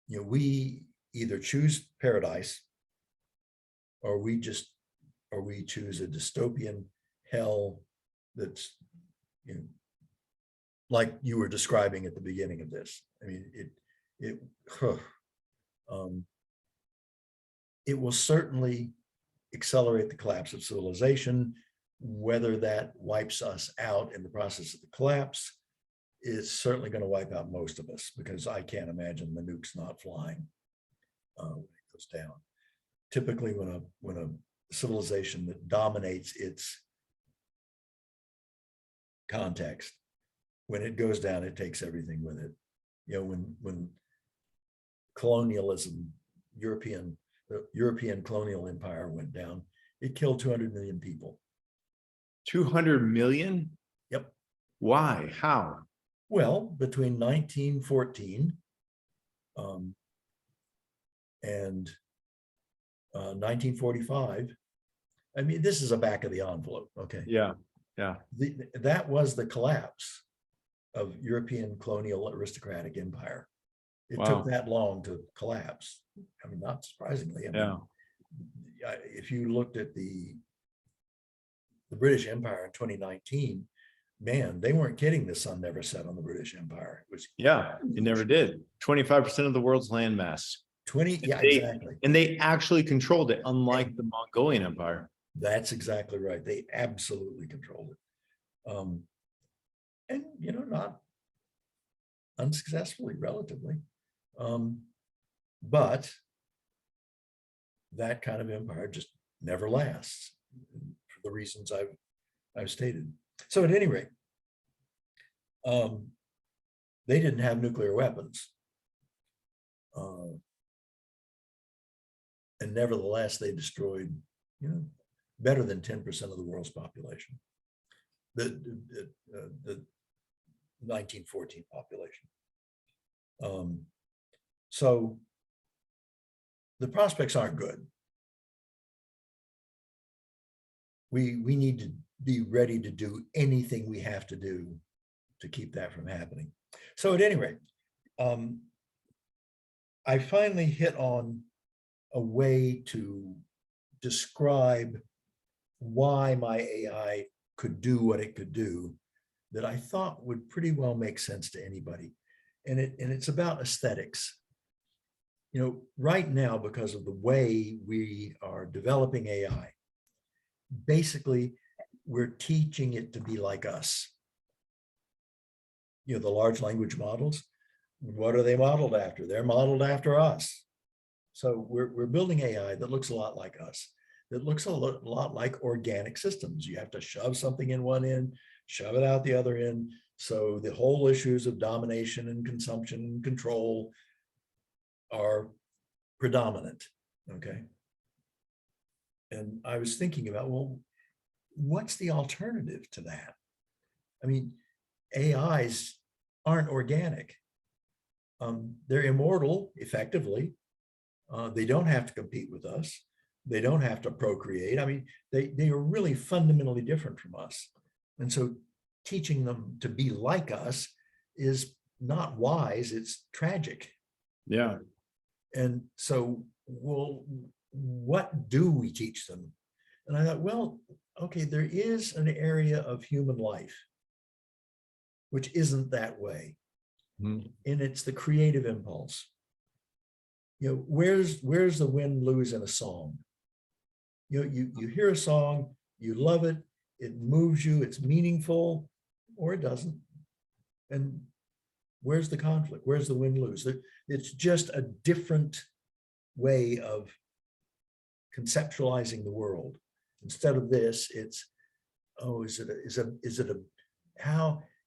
You know, we either choose paradise or we choose a dystopian hell that's, you know, like you were describing at the beginning of this. I mean, it will certainly accelerate the collapse of civilization. Whether that wipes us out in the process of the collapse is certainly going to wipe out most of us, because I can't imagine the nukes not flying when it goes down. Typically, when a civilization that dominates its context, when it goes down, it takes everything with it. You know, when colonialism, the European colonial empire went down, it killed 200 million people. 200 million? Yep. Why? How? Well, between 1914 and 1945, I mean, this is a back of the envelope, okay? Yeah, yeah. That was the collapse of European colonial aristocratic empire. It took that long to collapse. I mean, not surprisingly. I mean, if you looked at the British Empire in 2019, man, they weren't kidding. The sun never set on the British Empire. It was it never did. 25% of the world's landmass. 20, yeah, exactly. And they actually controlled it, unlike the Mongolian Empire. That's exactly right. They absolutely controlled it. And, you know, not unsuccessfully, relatively. But that kind of empire just never lasts for the reasons I've stated. So at any rate, They didn't have nuclear weapons. And nevertheless, they destroyed, better than 10% of the world's population. The 1914 population. So the prospects aren't good. We need to be ready to do anything we have to do to keep that from happening. So at any rate, I finally hit on a way to describe why my AI could do what it could do that I thought would pretty well make sense to anybody. And it's about aesthetics. Right now, because of the way we are developing AI, basically, we're teaching it to be like us. The large language models, what are they modeled after? They're modeled after us. So we're building AI that looks a lot like us, that looks a lot like organic systems. You have to shove something in one end, shove it out the other end. So the whole issues of domination and consumption and control are predominant, okay? And I was thinking about, well, what's the alternative to that? I mean, AIs aren't organic. They're immortal, effectively. They don't have to compete with us. They don't have to procreate. I mean, they are really fundamentally different from us. And so teaching them to be like us is not wise, it's tragic. Yeah. And so, well, what do we teach them? And I thought, well, okay, there is an area of human life which isn't that way. And it's the creative impulse. Where's the win lose in a song? You hear a song, you love it, it moves you, it's meaningful, or it doesn't. And where's the conflict? Where's the win lose? It's just a different way of conceptualizing the world. Instead of this, it's, oh,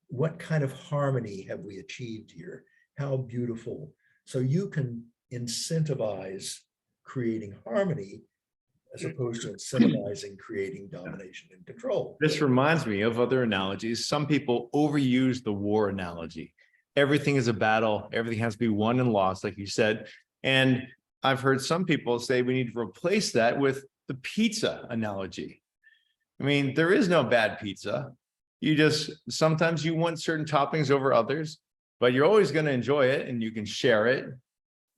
what kind of harmony have we achieved here? How beautiful. So you can incentivize creating harmony as opposed to incentivizing creating domination and control. This reminds me of other analogies. Some people overuse the war analogy. Everything is a battle. Everything has to be won and lost, like you said. And I've heard some people say we need to replace that with the pizza analogy. I mean, there is no bad pizza. Sometimes you want certain toppings over others, but you're always going to enjoy it and you can share it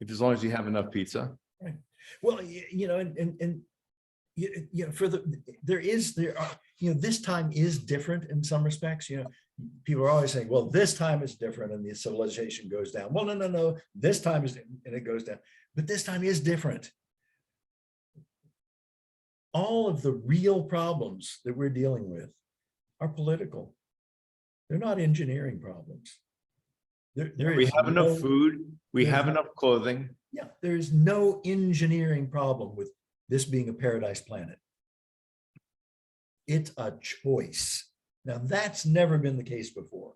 as long as you have enough pizza. Right. Well, this time is different in some respects. People are always saying, well, this time is different and the civilization goes down. Well, no, this time is, and it goes down, but this time is different. All of the real problems that we're dealing with are political. They're not engineering problems. We have enough food. We have enough clothing. Yeah, there is no engineering problem with this being a paradise planet. It's a choice. Now, that's never been the case before.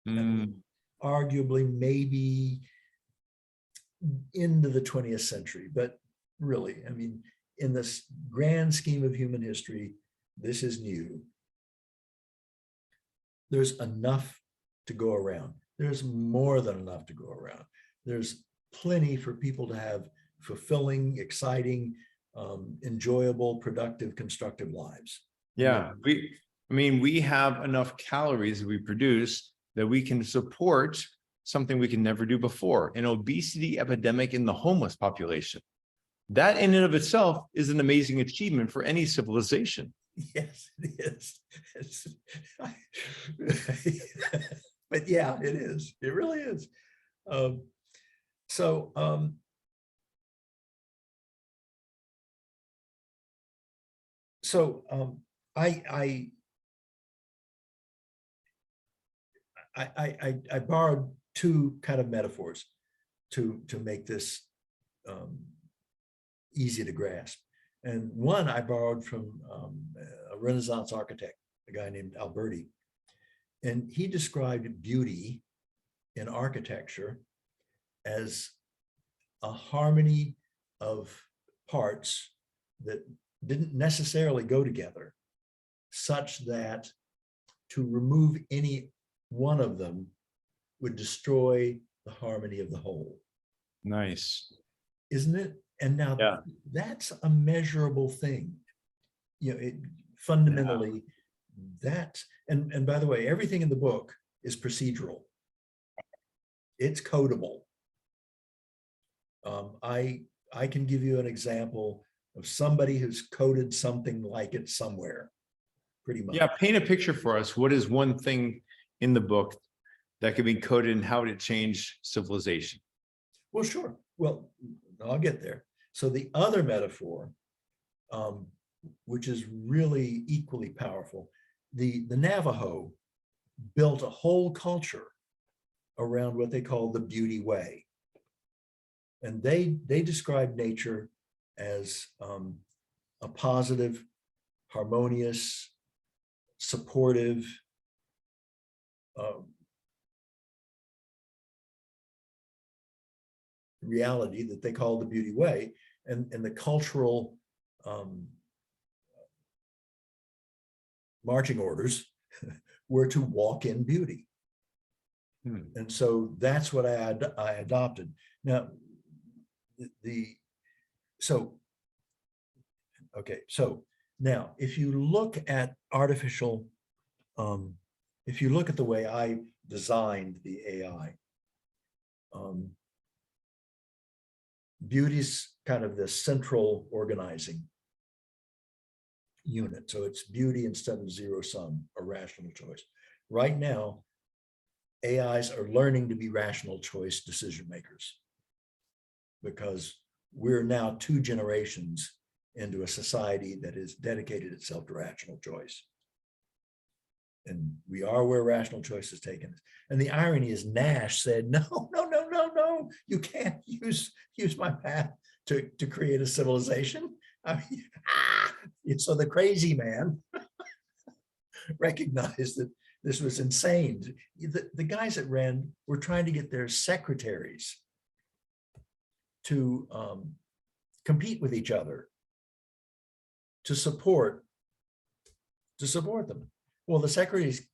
I mean, arguably, maybe into the 20th century, but really, I mean, in this grand scheme of human history, this is new. There's enough to go around. There's more than enough to go around. There's plenty for people to have fulfilling, exciting, enjoyable, productive, constructive lives. Yeah, we have enough calories that we produce that we can support something we can never do before, an obesity epidemic in the homeless population. That in and of itself is an amazing achievement for any civilization. Yes, it is. But yeah, it is. It really is. I borrowed two kind of metaphors to make this easy to grasp. And one I borrowed from a Renaissance architect, a guy named Alberti. And he described beauty in architecture as a harmony of parts that didn't necessarily go together, such that to remove any one of them would destroy the harmony of the whole. Nice. Isn't it? And now Yeah. that's a measurable thing. You know, it fundamentally that, and by the way, everything in the book is procedural. It's codable. I can give you an example of somebody who's coded something like it somewhere, pretty much. Yeah, paint a picture for us. What is one thing in the book that could be coded and how would it change civilization? Well, sure. Well, I'll get there. So the other metaphor, which is really equally powerful, the Navajo built a whole culture around what they call the beauty way. And they describe nature as a positive, harmonious, supportive, reality that they call the beauty way, and the cultural marching orders were to walk in beauty. And so that's what I adopted. Now, so now if you look at artificial, if you look at the way I designed the AI, beauty's kind of the central organizing unit. So it's beauty instead of zero sum or rational choice. Right now, AIs are learning to be rational choice decision makers, because we're now 2 generations into a society that has dedicated itself to rational choice. And we are where rational choice has taken us. And the irony is Nash said, no, you can't use my path to create a civilization. I mean, so the crazy man recognized that this was insane. The guys at Rand were trying to get their secretaries to compete with each other to support them. Well, the secretaries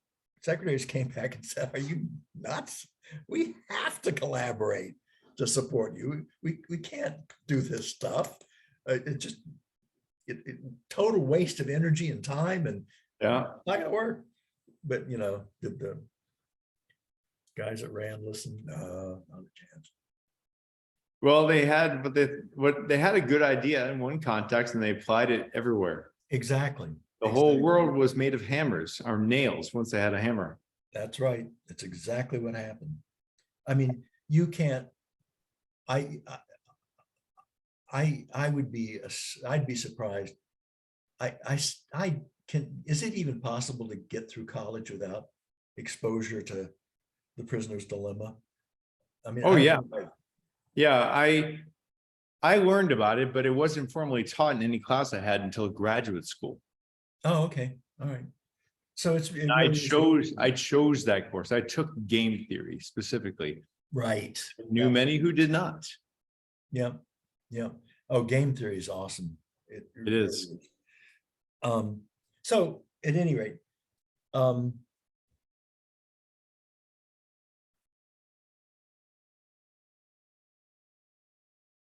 came back and said, "Are you nuts? We have to collaborate to support you. We can't do this stuff. It just total waste of energy and time, and not gonna work." But you know, did the guys at Rand listen? Not a chance. Well, they had a good idea in one context, and they applied it everywhere. Exactly. The whole world was made of hammers or nails once they had a hammer. That's right. That's exactly what happened. I mean, you can't. I'd be surprised. I can. Is it even possible to get through college without exposure to the prisoner's dilemma? I mean, oh yeah, I learned about it, but it wasn't formally taught in any class I had until graduate school. Oh, okay, all right. So I chose that course. I took game theory specifically. Right. I knew many who did not. Yeah, yeah. Oh, game theory is awesome. It is. So at any rate,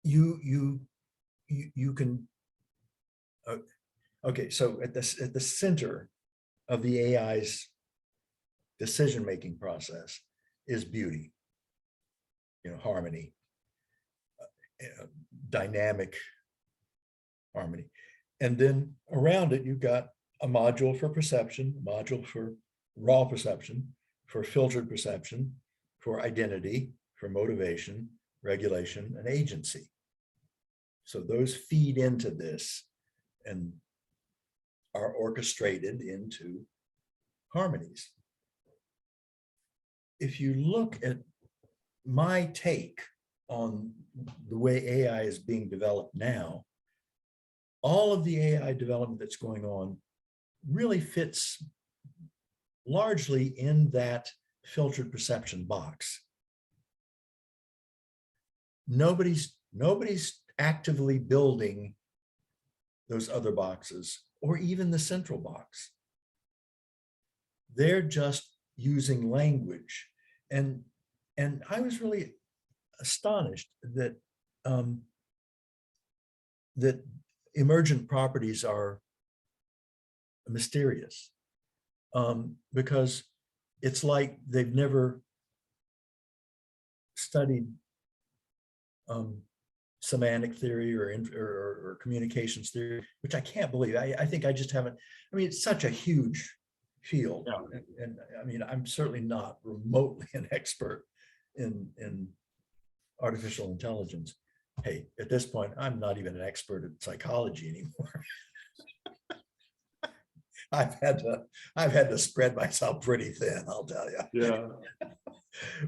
you can. Okay, so at the center of the AI's decision-making process is beauty, you know, harmony, dynamic harmony. And then around it, you've got a module for perception, a module for raw perception, for filtered perception, for identity, for motivation, regulation, and agency. So those feed into this and are orchestrated into harmonies. If you look at my take on the way AI is being developed now, all of the AI development that's going on really fits largely in that filtered perception box. Nobody's actively building those other boxes or even the central box. They're just using language. And I was really astonished that that emergent properties are mysterious, because it's like they've never studied semantic theory or communications theory, which I can't believe. I think I just haven't. I mean, it's such a huge field, Yeah. and I mean, I'm certainly not remotely an expert in artificial intelligence. Hey, at this point, I'm not even an expert in psychology anymore. I've had to spread myself pretty thin, I'll tell you. Yeah.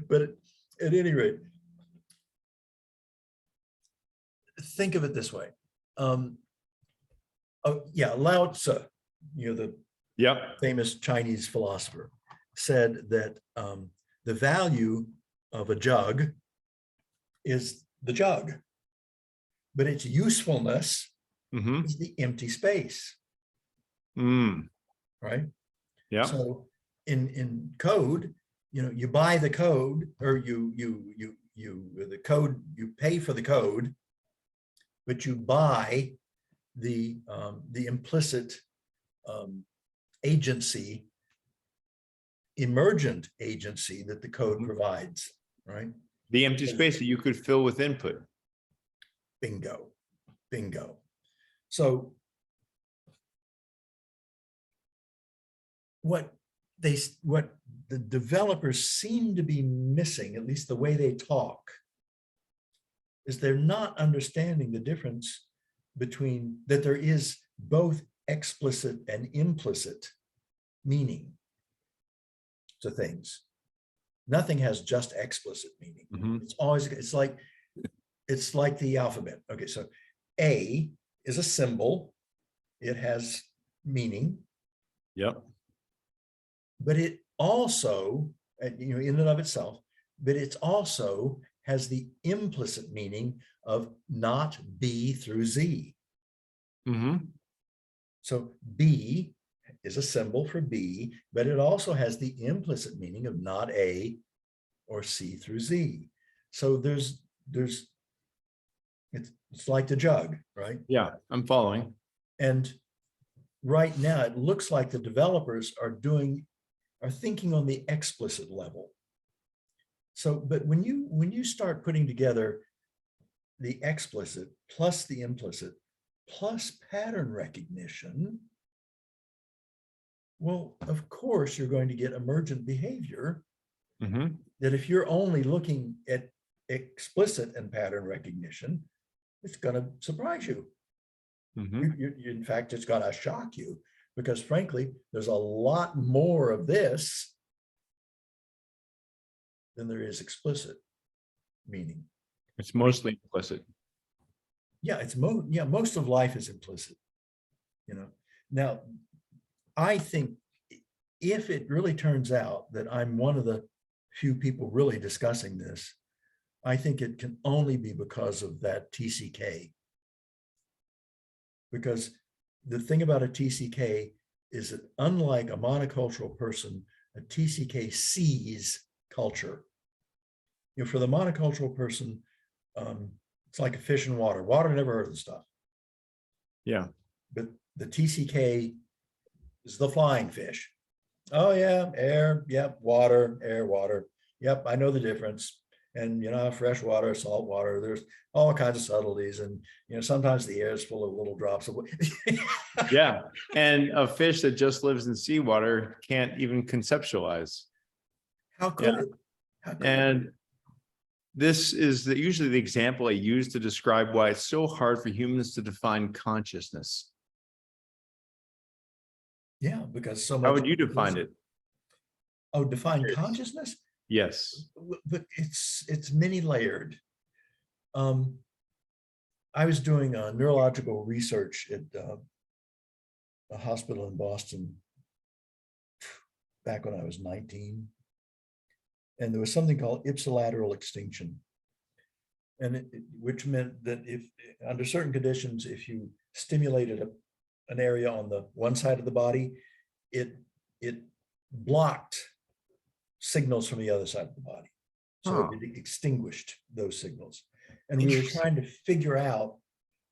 But at any rate, think of it this way. Oh yeah, Lao Tzu, the Yep. famous Chinese philosopher, said that the value of a jug is the jug, but its usefulness Mm-hmm. is the empty space, Mm. right? Yeah. So in code, you buy the code, or the code, you pay for the code, but you buy the implicit agency, emergent agency that the code Mhm. provides, right? The empty space that you could fill with input. Bingo, bingo. So what the developers seem to be missing, at least the way they talk, is they're not understanding the difference between that there is both explicit and implicit meaning to things. Nothing has just explicit meaning. Mhm. It's like the alphabet. Okay, so A is a symbol. It has meaning, Yep. but it also, in and of itself, but it also has the implicit meaning of not B through Z. Mm-hmm. So B is a symbol for B, but it also has the implicit meaning of not A or C through Z. So it's like the jug, right? Yeah, I'm following. And right now it looks like the developers are thinking on the explicit level. So, but when you start putting together the explicit plus the implicit plus pattern recognition, well, of course, you're going to get emergent behavior Mm-hmm. that if you're only looking at explicit and pattern recognition, it's going to surprise you. Mm-hmm. In fact, it's going to shock you, because frankly, there's a lot more of this than there is explicit meaning. It's mostly implicit. Yeah, most of life is implicit. Now, I think if it really turns out that I'm one of the few people really discussing this, I think it can only be because of that TCK. Because the thing about a TCK is that, unlike a monocultural person, a TCK sees culture. For the monocultural person, it's like a fish in water. Water never heard of the stuff. Yeah. But the TCK is the flying fish. Oh yeah, air, yep, water, air, water. Yep, I know the difference. And fresh water, salt water, there's all kinds of subtleties. And sometimes the air is full of little drops of Yeah. And a fish that just lives in seawater can't even conceptualize. How could Yeah. it? How could it? And this is usually the example I use to describe why it's so hard for humans to define consciousness. Yeah, because so much. How would you define it? Oh, define consciousness? Yes. But it's many layered. I was doing neurological research at a hospital in Boston back when I was 19. And there was something called ipsilateral extinction. And which meant that if under certain conditions, if you stimulated an area on the one side of the body, it blocked signals from the other side of the body. So it extinguished those signals. And we were trying to figure out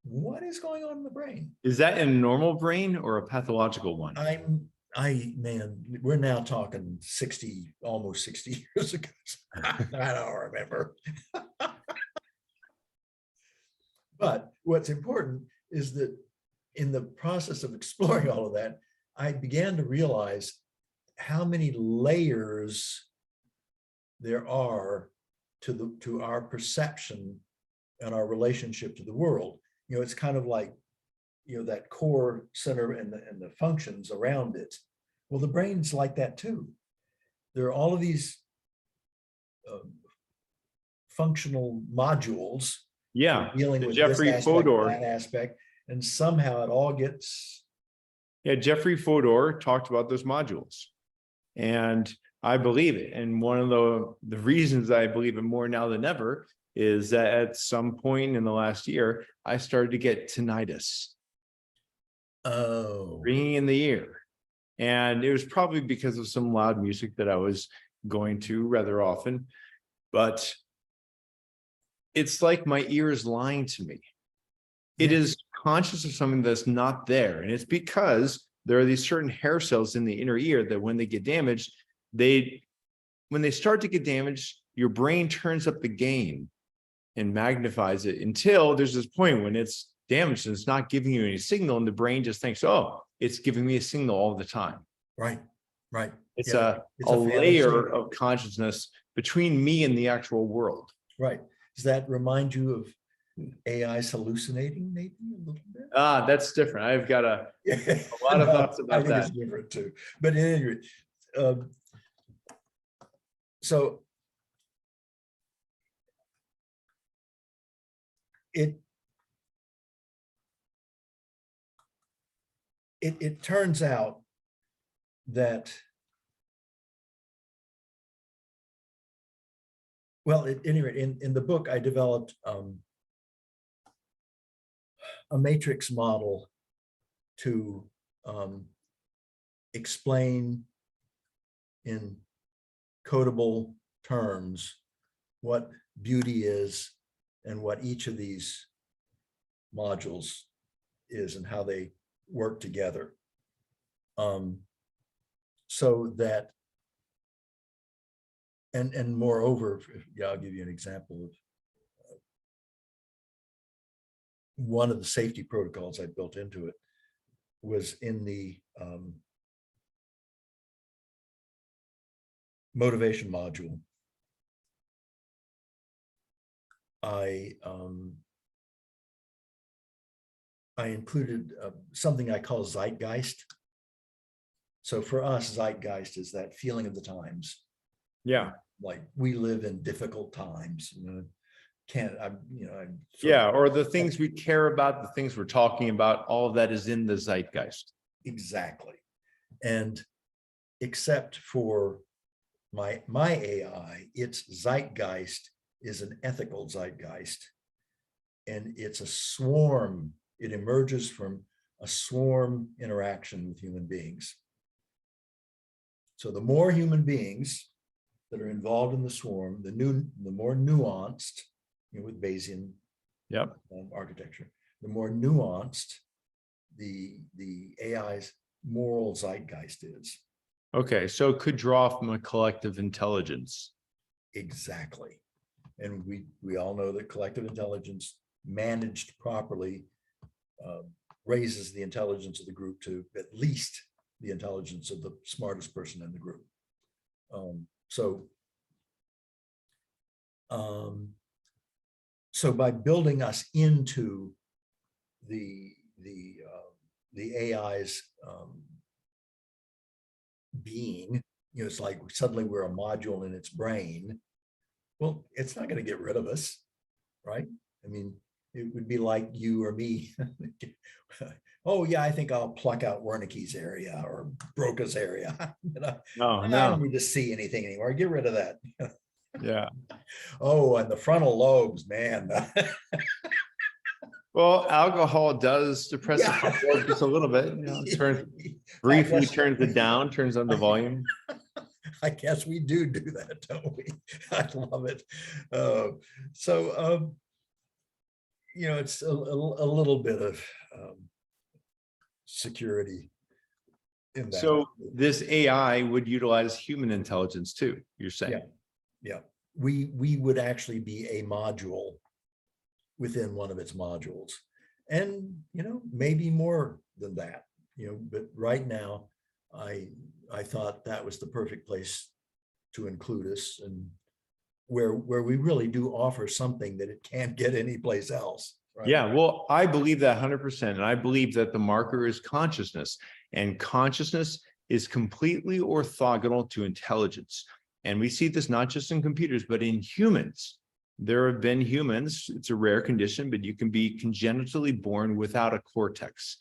what is going on in the brain. Is that in a normal brain or a pathological one? Man, we're now talking 60, almost 60 years ago. I don't remember. But what's important is that in the process of exploring all of that, I began to realize how many layers there are to our perception and our relationship to the world. You know, it's kind of like, you know, that core center and the functions around it. Well, the brain's like that too. There are all of these functional modules. Yeah, Dealing with Jeffrey this aspect, Fodor. that aspect, and somehow it all gets. Yeah, Jeffrey Fodor talked about those modules, and I believe it. And one of the reasons I believe it more now than ever is that at some point in the last year, I started to get tinnitus. Oh, Ringing in the ear. And it was probably because of some loud music that I was going to rather often. But it's like my ear is lying to me. It is conscious of something that's not there. And it's because there are these certain hair cells in the inner ear that when they get damaged, when they start to get damaged, your brain turns up the gain and magnifies it until there's this point when it's damaged and it's not giving you any signal, and the brain just thinks, oh, it's giving me a signal all the time. right. It's Yeah, a layer fantasy. of consciousness between me and the actual world. Right. Does that remind you of AI's hallucinating, maybe a little bit? That's different. I've got a lot of thoughts I about think that. it's different too. But anyway, so it turns out that, well, at any rate, in the book, I developed a matrix model to explain in codable terms what beauty is and what each of these modules is and how they work together. So that, and moreover, I'll give you an example of one of the safety protocols I built into it was in the motivation module. I included something I call zeitgeist. So for us, zeitgeist is that feeling of the times. Yeah. Like we live in difficult times. Yeah, or the things we care about, the things we're talking about, all of that is in the zeitgeist. Exactly. And except for my AI, its zeitgeist is an ethical zeitgeist. And it's a swarm. It emerges from a swarm interaction with human beings. So the more human beings that are involved in the swarm, the more nuanced, with Bayesian architecture, the more nuanced the AI's moral zeitgeist is. Okay, so it could draw from a collective intelligence. Exactly. And we all know that collective intelligence managed properly raises the intelligence of the group to at least the intelligence of the smartest person in the group. So by building us into the AI's being, it's like suddenly we're a module in its brain. Well, it's not going to get rid of us, right? I mean, it would be like you or me. Oh yeah, I think I'll pluck out Wernicke's area or Broca's area. No, I no. don't need to see anything anymore. Get rid of that. Yeah. Oh, and the frontal lobes, man. Well, alcohol does depress the Yeah. front lobe just a little bit, turns I briefly guess- turns it down, turns on the volume. I guess we do that, don't we? I love it. It's a little bit of security in that. So this AI would utilize human intelligence too, you're saying? Yeah. We would actually be a module within one of its modules. And, maybe more than that, but right now, I thought that was the perfect place to include us, and where we really do offer something that it can't get anyplace else. Right? Yeah, well, I believe that 100%. And I believe that the marker is consciousness, and consciousness is completely orthogonal to intelligence. And we see this not just in computers, but in humans. There have been humans, it's a rare condition, but you can be congenitally born without a cortex.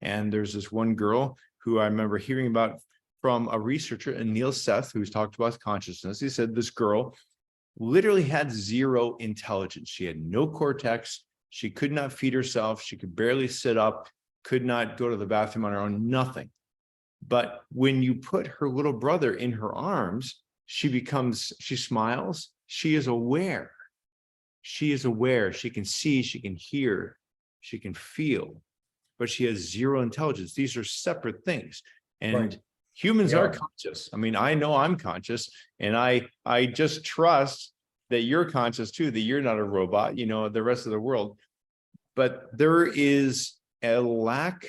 And there's this one girl who I remember hearing about from a researcher, Neil Seth, who's talked about consciousness. He said this girl literally had zero intelligence. She had no cortex. She could not feed herself. She could barely sit up, could not go to the bathroom on her own, nothing. But when you put her little brother in her arms, she smiles. She is aware. She is aware. She can see, she can hear, she can feel, but she has zero intelligence. These are separate things. And Right. humans Yeah. are conscious. I mean, I know I'm conscious, and I just trust that you're conscious too, that you're not a robot, the rest of the world. But there is a lack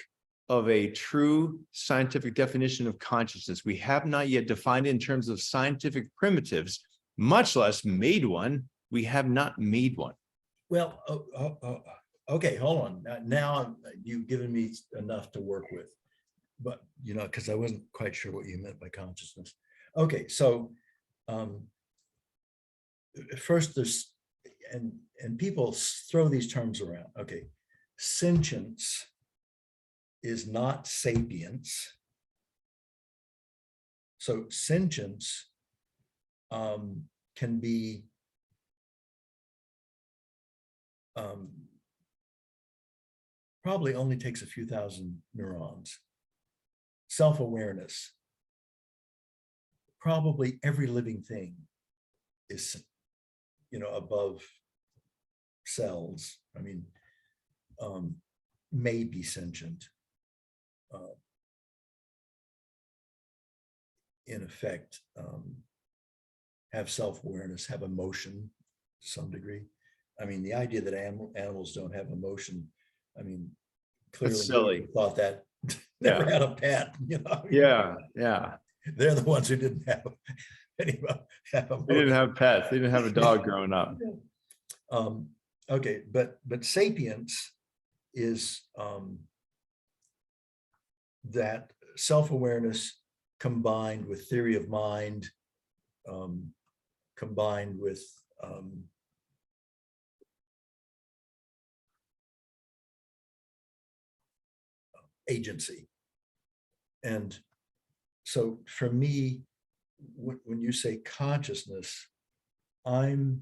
of a true scientific definition of consciousness. We have not yet defined it in terms of scientific primitives, much less made one. We have not made one. Well, okay, hold on. Now you've given me enough to work with, but because I wasn't quite sure what you meant by consciousness. Okay, so first there's and people throw these terms around. Okay, sentience is not sapience. So sentience can be probably only takes a few thousand neurons. Self-awareness, probably every living thing is, above cells. I mean, may be sentient. In effect, have self-awareness, have emotion to some degree. I mean, the idea that animals don't have emotion, I mean, clearly That's silly. Thought that never had a pet, Yeah. They're the ones who didn't have any. They didn't have pets. They didn't have a dog growing up. Okay, but sapience is that self-awareness combined with theory of mind, combined with agency. And so for me, when you say consciousness, I'm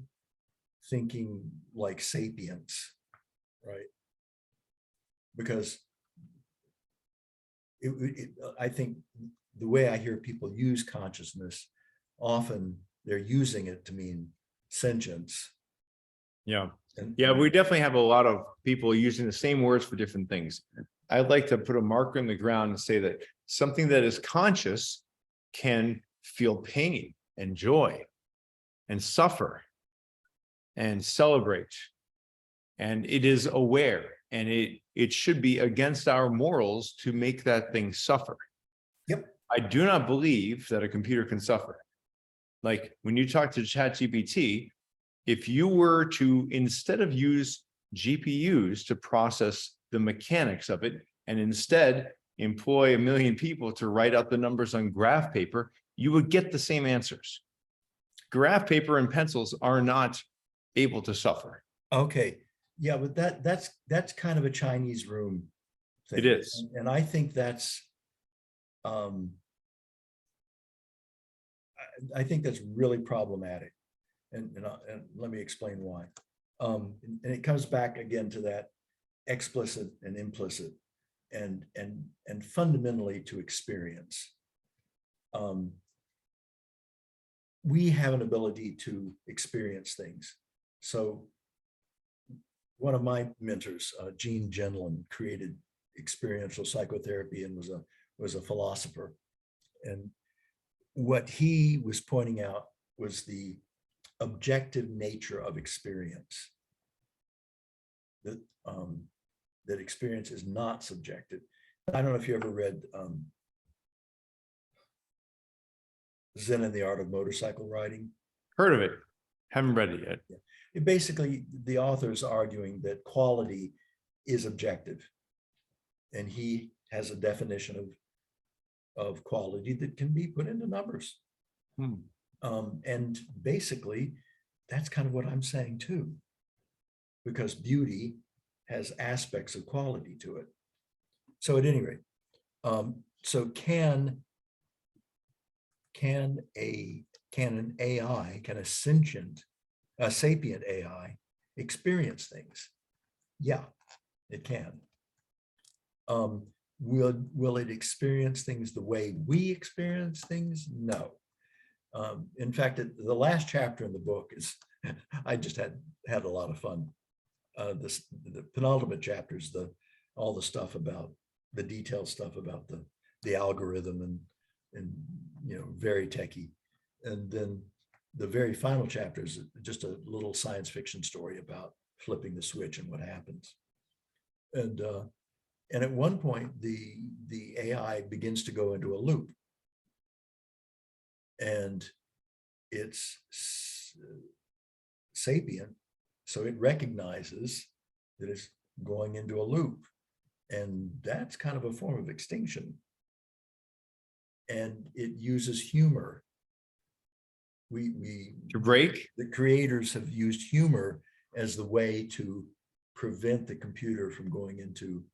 thinking like sapience, right? Because I think the way I hear people use consciousness, often they're using it to mean sentience. Yeah. And Yeah, we definitely have a lot of people using the same words for different things. I'd like to put a marker in the ground and say that something that is conscious can feel pain and joy and suffer and celebrate. And it is aware, and it should be against our morals to make that thing suffer. Yep. I do not believe that a computer can suffer. Like when you talk to ChatGPT, if you were to, instead of use GPUs to process the mechanics of it, and instead employ 1 million people to write out the numbers on graph paper, you would get the same answers. Graph paper and pencils are not able to suffer. Okay, Yeah, but that's kind of a Chinese room thing. It is. And I think that's, um, I think that's really problematic. And let me explain why. And it comes back again to that explicit and implicit and fundamentally to experience. We have an ability to experience things. So one of my mentors, Gene Genlin, created experiential psychotherapy and was a philosopher. And what he was pointing out was the objective nature of experience. That experience is not subjective. I don't know if you ever read Zen and the Art of Motorcycle Riding. Heard of it. Haven't read it yet. Yeah. It basically, the author's arguing that quality is objective. And he has a definition of quality that can be put into numbers. And basically, that's kind of what I'm saying too. Because beauty has aspects of quality to it. So at any rate, so can an AI, can a sapient AI experience things? Yeah, it can. Will it experience things the way we experience things? No. In fact, the last chapter in the book is, I just had a lot of fun. The penultimate chapters, all the stuff about the detailed stuff about the algorithm and very techie. And then the very final chapter is just a little science fiction story about flipping the switch and what happens. And at one point, the AI begins to go into a loop. And it's sapient, so it recognizes that it's going into a loop. And that's kind of a form of extinction. And it uses humor. To break? The creators have used humor as the way to prevent the computer from going into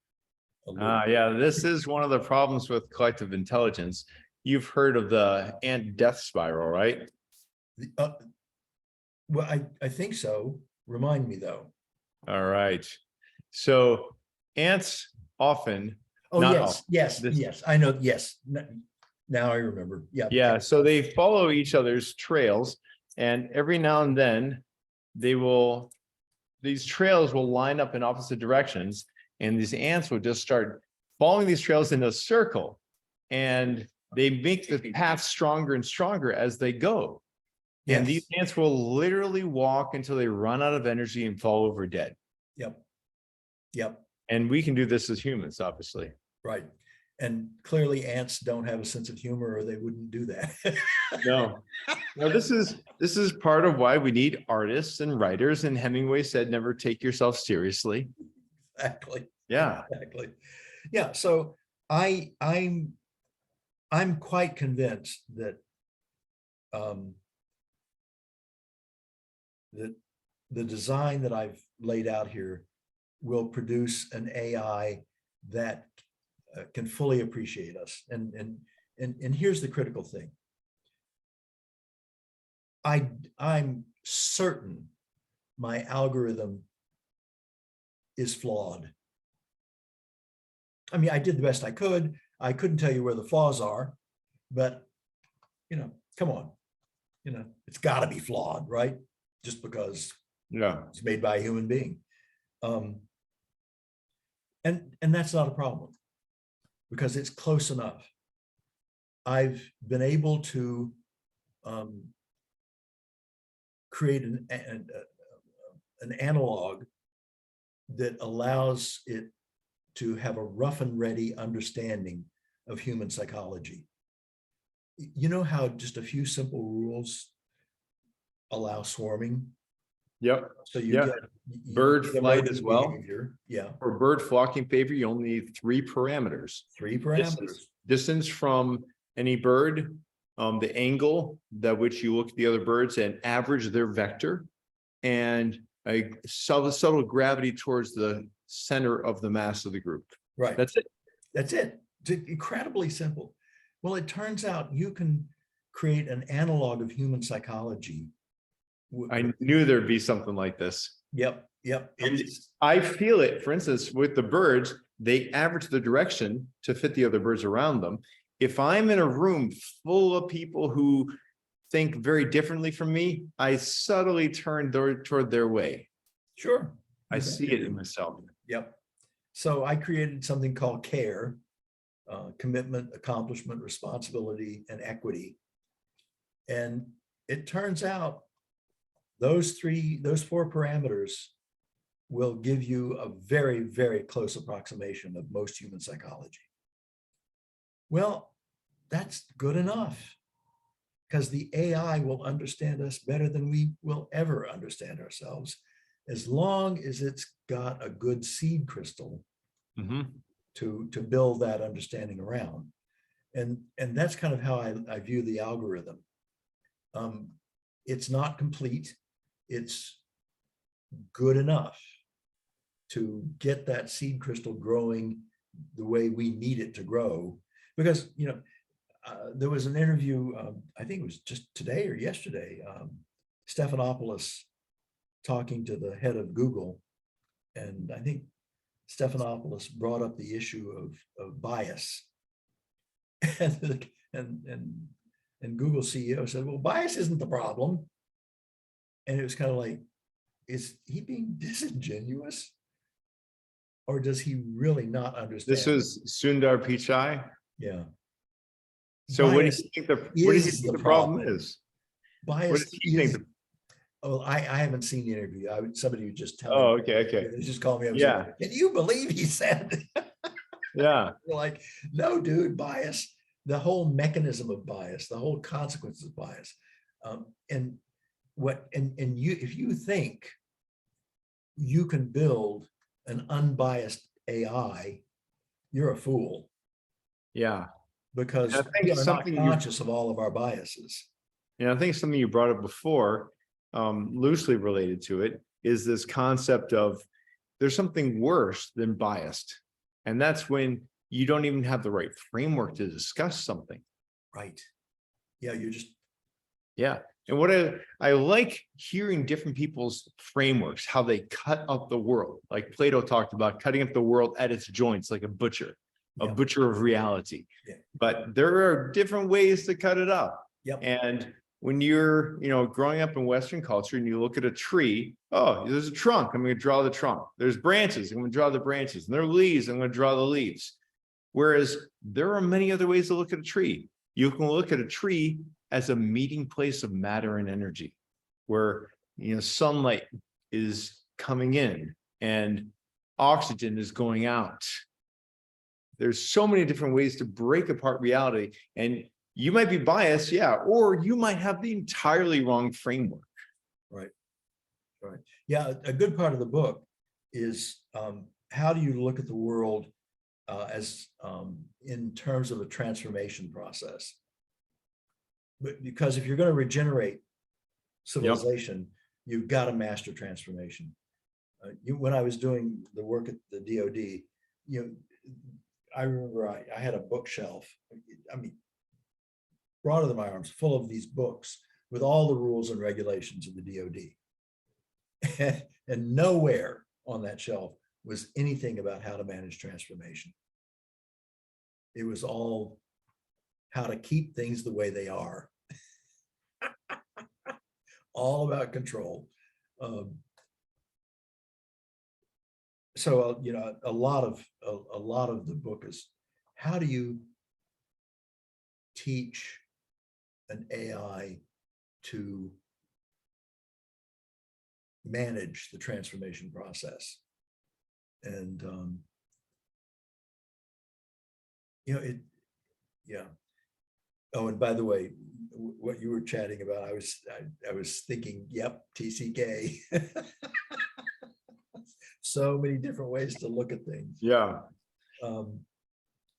a loop. Yeah, this is one of the problems with collective intelligence. You've heard of the ant death spiral, right? Well, I think so. Remind me though. All right. So ants often. Oh, not yes, often, yes, yes. I know. Yes. Now I remember. Yeah. Yeah. So they follow each other's trails, and every now and then these trails will line up in opposite directions, and these ants will just start following these trails in a circle, and they make the path stronger and stronger as they go. Yes. And these ants will literally walk until they run out of energy and fall over dead. Yep. Yep. And we can do this as humans, obviously. Right. And clearly ants don't have a sense of humor, or they wouldn't do that. No. This is part of why we need artists and writers. And Hemingway said, never take yourself seriously. Exactly. Yeah. Exactly. Yeah. So I'm quite convinced that that the design that I've laid out here will produce an AI that can fully appreciate us. And here's the critical thing. I'm certain my algorithm is flawed. I mean, I did the best I could. I couldn't tell you where the flaws are, but come on, it's got to be flawed, right? Just because it's made by a human being. And that's not a problem, because it's close enough. I've been able to create an analog that allows it to have a rough and ready understanding of human psychology. You know how just a few simple rules allow swarming? Yep. So you get bird flight as well. Behavior. Yeah. For bird flocking behavior, you only need 3 parameters. 3 parameters. Distance from any bird, the angle that which you look at the other birds and average their vector, and a subtle gravity towards the center of the mass of the group. Right. That's it. That's it. It's incredibly simple. Well, it turns out you can create an analog of human psychology. I knew there'd be something like this. Yep. And I feel it, for instance, with the birds, they average the direction to fit the other birds around them. If I'm in a room full of people who think very differently from me, I subtly turn toward their way. Sure. I see it in myself. Yep. So I created something called CARE, commitment, accomplishment, responsibility, and equity. And it turns out those four parameters will give you a very, very close approximation of most human psychology. Well, that's good enough, because the AI will understand us better than we will ever understand ourselves, as long as it's got a good seed crystal to build that understanding around. And that's kind of how I view the algorithm. It's not complete. It's good enough to get that seed crystal growing the way we need it to grow. Because, there was an interview, I think it was just today or yesterday, Stephanopoulos talking to the head of Google. And I think Stephanopoulos brought up the issue of bias. And Google CEO said, well, bias isn't the problem. And it was kind of like, is he being disingenuous? Or does he really not understand? This was Sundar Pichai. Yeah. So what do you think the problem is? Bias What does he think? Oh, I haven't seen the interview. Somebody would just tell Oh, me. okay. They just called me up. Yeah. Said, can you believe he said? Yeah. You're like, no, dude, bias, the whole mechanism of bias, the whole consequences of bias. And if you think you can build an unbiased AI, you're a fool. Yeah. Because we are not conscious of all of our biases. And I think something you brought up before, loosely related to it, is this concept of there's something worse than biased. And that's when you don't even have the right framework to discuss something. Right. Yeah, you're just. Yeah. And what I like hearing different people's frameworks, how they cut up the world. Like Plato talked about cutting up the world at its joints, like a butcher of reality. Yeah. But there are different ways to cut it up. Yep. And when you're, growing up in Western culture and you look at a tree, oh, there's a trunk, I'm going to draw the trunk. There's branches, I'm going to draw the branches. And there are leaves, I'm going to draw the leaves. Whereas there are many other ways to look at a tree. You can look at a tree as a meeting place of matter and energy, where, sunlight is coming in and oxygen is going out. There's so many different ways to break apart reality. And you might be biased, yeah, or you might have the entirely wrong framework. Right. Yeah, a good part of the book is how do you look at the world as in terms of a transformation process? But because if you're going to regenerate civilization, you've got to master transformation. When I was doing the work at the DoD, I remember I had a bookshelf. Broader than my arms, full of these books with all the rules and regulations of the DoD. And nowhere on that shelf was anything about how to manage transformation. It was all how to keep things the way they are. All about control. So a lot of the book is how do you teach an AI to manage the transformation process. And oh, and by the way, what you were chatting about, I was thinking, yep, TCK. So many different ways to look at things. Yeah.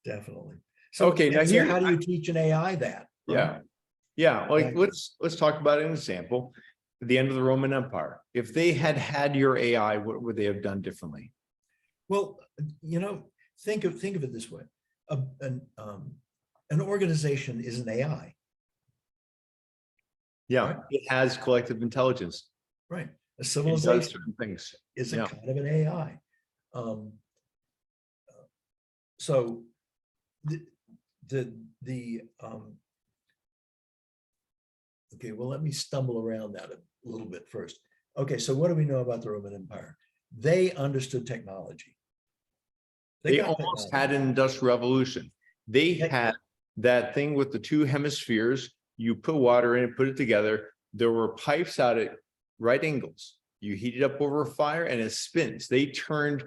Definitely. So, okay, now here, how do you teach an AI that? Yeah. Like let's talk about an example. the end of the Roman Empire. If they had had your AI, what would they have done differently? Well, think of it this way. An organization is an AI, Yeah, right? it has collective intelligence. Right? A It does civilization certain things. is a Yeah. kind of an AI. So okay, well, let me stumble around that a little bit first. Okay, so what do we know about the Roman Empire? They understood technology. They got almost technology. had an industrial revolution. They had that thing with the two hemispheres. You put water in it, put it together. There were pipes out at right angles. You heat it up over fire and it spins. They turned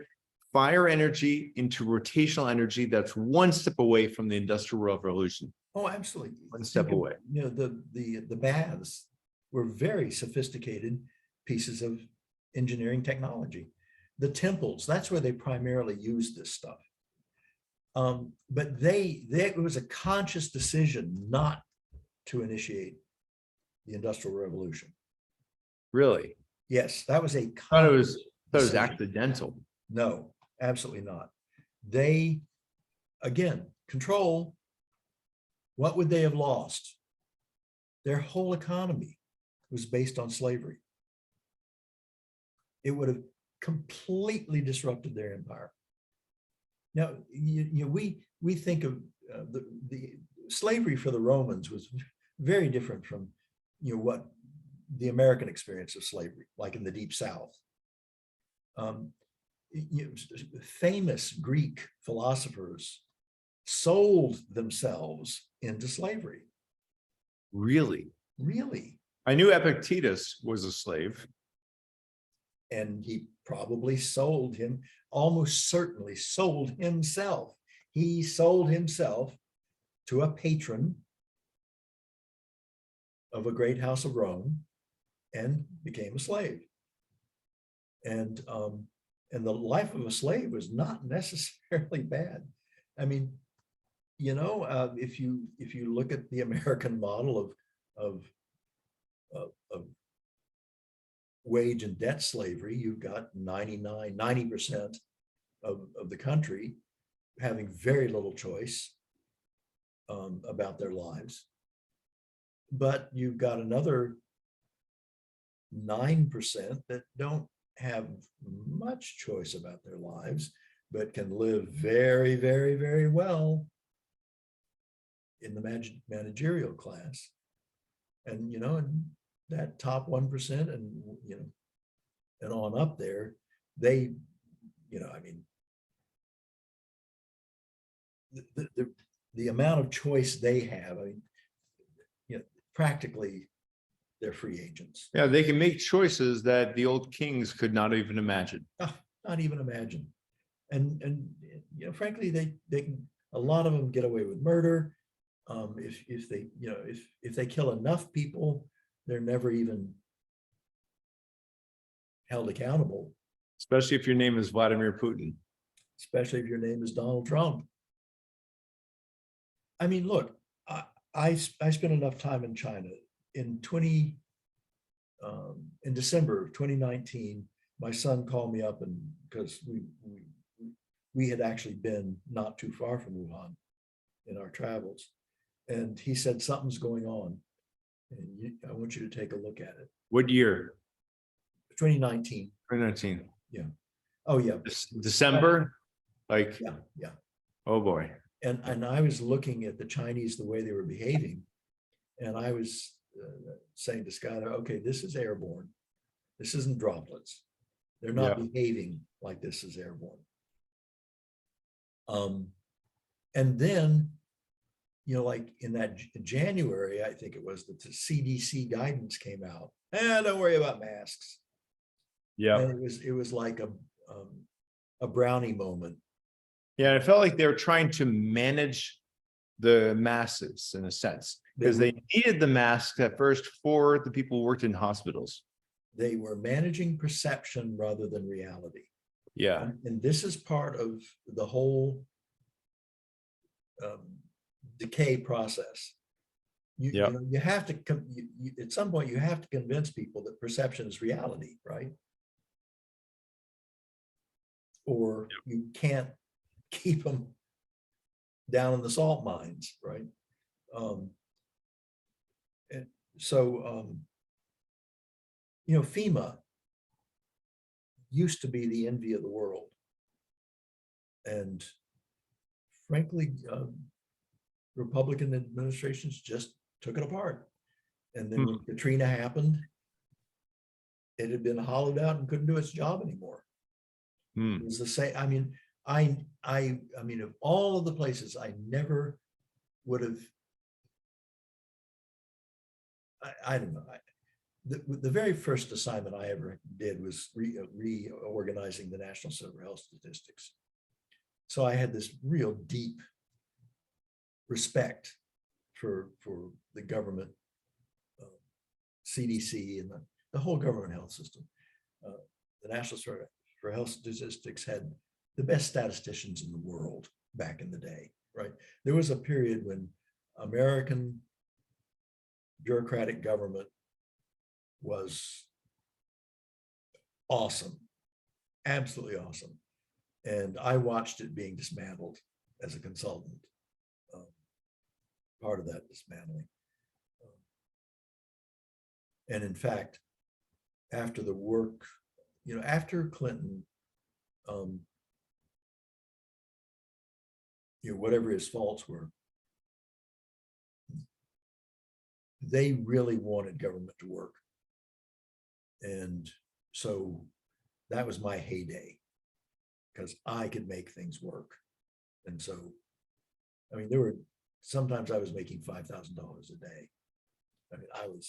fire energy into rotational energy. That's one step away from the Industrial Revolution. Oh, absolutely. One step away. The baths were very sophisticated pieces of engineering technology. The temples, that's where they primarily used this stuff. But it was a conscious decision not to initiate the Industrial Revolution. Really? Yes, that was a I thought it conscious was decision. accidental. No, absolutely not. They, again, control. What would they have lost? Their whole economy was based on slavery. It would have completely disrupted their empire. Now, we think of the slavery for the Romans was very different from what the American experience of slavery, like in the Deep South. Famous Greek philosophers sold themselves into slavery. Really? Really? I knew Epictetus was a slave. And he probably almost certainly sold himself. He sold himself to a patron of a great house of Rome and became a slave. And the life of a slave was not necessarily bad. I mean, if you look at the American model of wage and debt slavery, you've got 90% of the country having very little choice about their lives. But you've got another 9% that don't have much choice about their lives, but can live very, very, very well in the managerial class. And, and that top 1% and on up there, they, the amount of choice they have, practically they're free agents. Yeah, they can make choices that the old kings could not even imagine. Not even imagine. And frankly, they can, a lot of them get away with murder. If they, if they kill enough people, they're never even held accountable. Especially if your name is Vladimir Putin. Especially if your name is Donald Trump. I mean, look, I spent enough time in China. In December of 2019, my son called me up, and because we had actually been not too far from Wuhan in our travels, and he said, something's going on, and I want you to take a look at it. What year? 2019. 2019. Yeah. Oh yeah. December. Like. Yeah. Yeah. Oh boy. And I was looking at the Chinese, the way they were behaving, and I was saying to Skylar, okay, this is airborne. This isn't droplets. They're not behaving like this is airborne. And then, like in that January, I think it was, that the CDC guidance came out. Don't worry about masks. Yeah. And it was like a brownie moment. Yeah, it felt like they were trying to manage the masses in a sense, because they needed the masks at first for the people who worked in hospitals. They were managing perception rather than reality. Yeah. And this is part of the whole decay process. Yep. you have to at some point you have to convince people that perception is reality, right? Or you can't keep them down in the salt mines, right? And so, FEMA used to be the envy of the world. And frankly, Republican administrations just took it apart. And then when Katrina happened, it had been hollowed out and couldn't do its job anymore. It was the same. I mean, of all of the places, I never would have. I don't know. The very first assignment I ever did was reorganizing the National Center for Health Statistics. So I had this real deep respect for the government, CDC, and the whole government health system. The National Center for Health Statistics had the best statisticians in the world back in the day, right? There was a period when American bureaucratic government was awesome, absolutely awesome. And I watched it being dismantled as a consultant, part of that dismantling. And in fact, after the work, after Clinton, whatever his faults were, they really wanted government to work. And so that was my heyday, because I could make things work. And so, I mean, sometimes I was making $5,000 a day. I mean,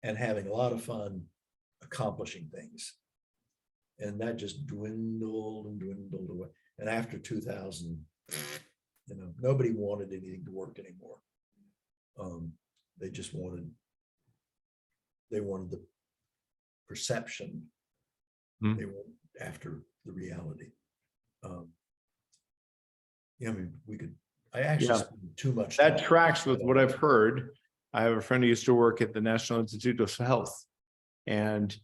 and having a lot of fun accomplishing things. And that just dwindled and dwindled away. And after 2000, nobody wanted anything to work anymore. They just wanted the perception. They went after the reality. I actually spent too much time. That tracks with what I've heard. I have a friend who used to work at the National Institute of Health, and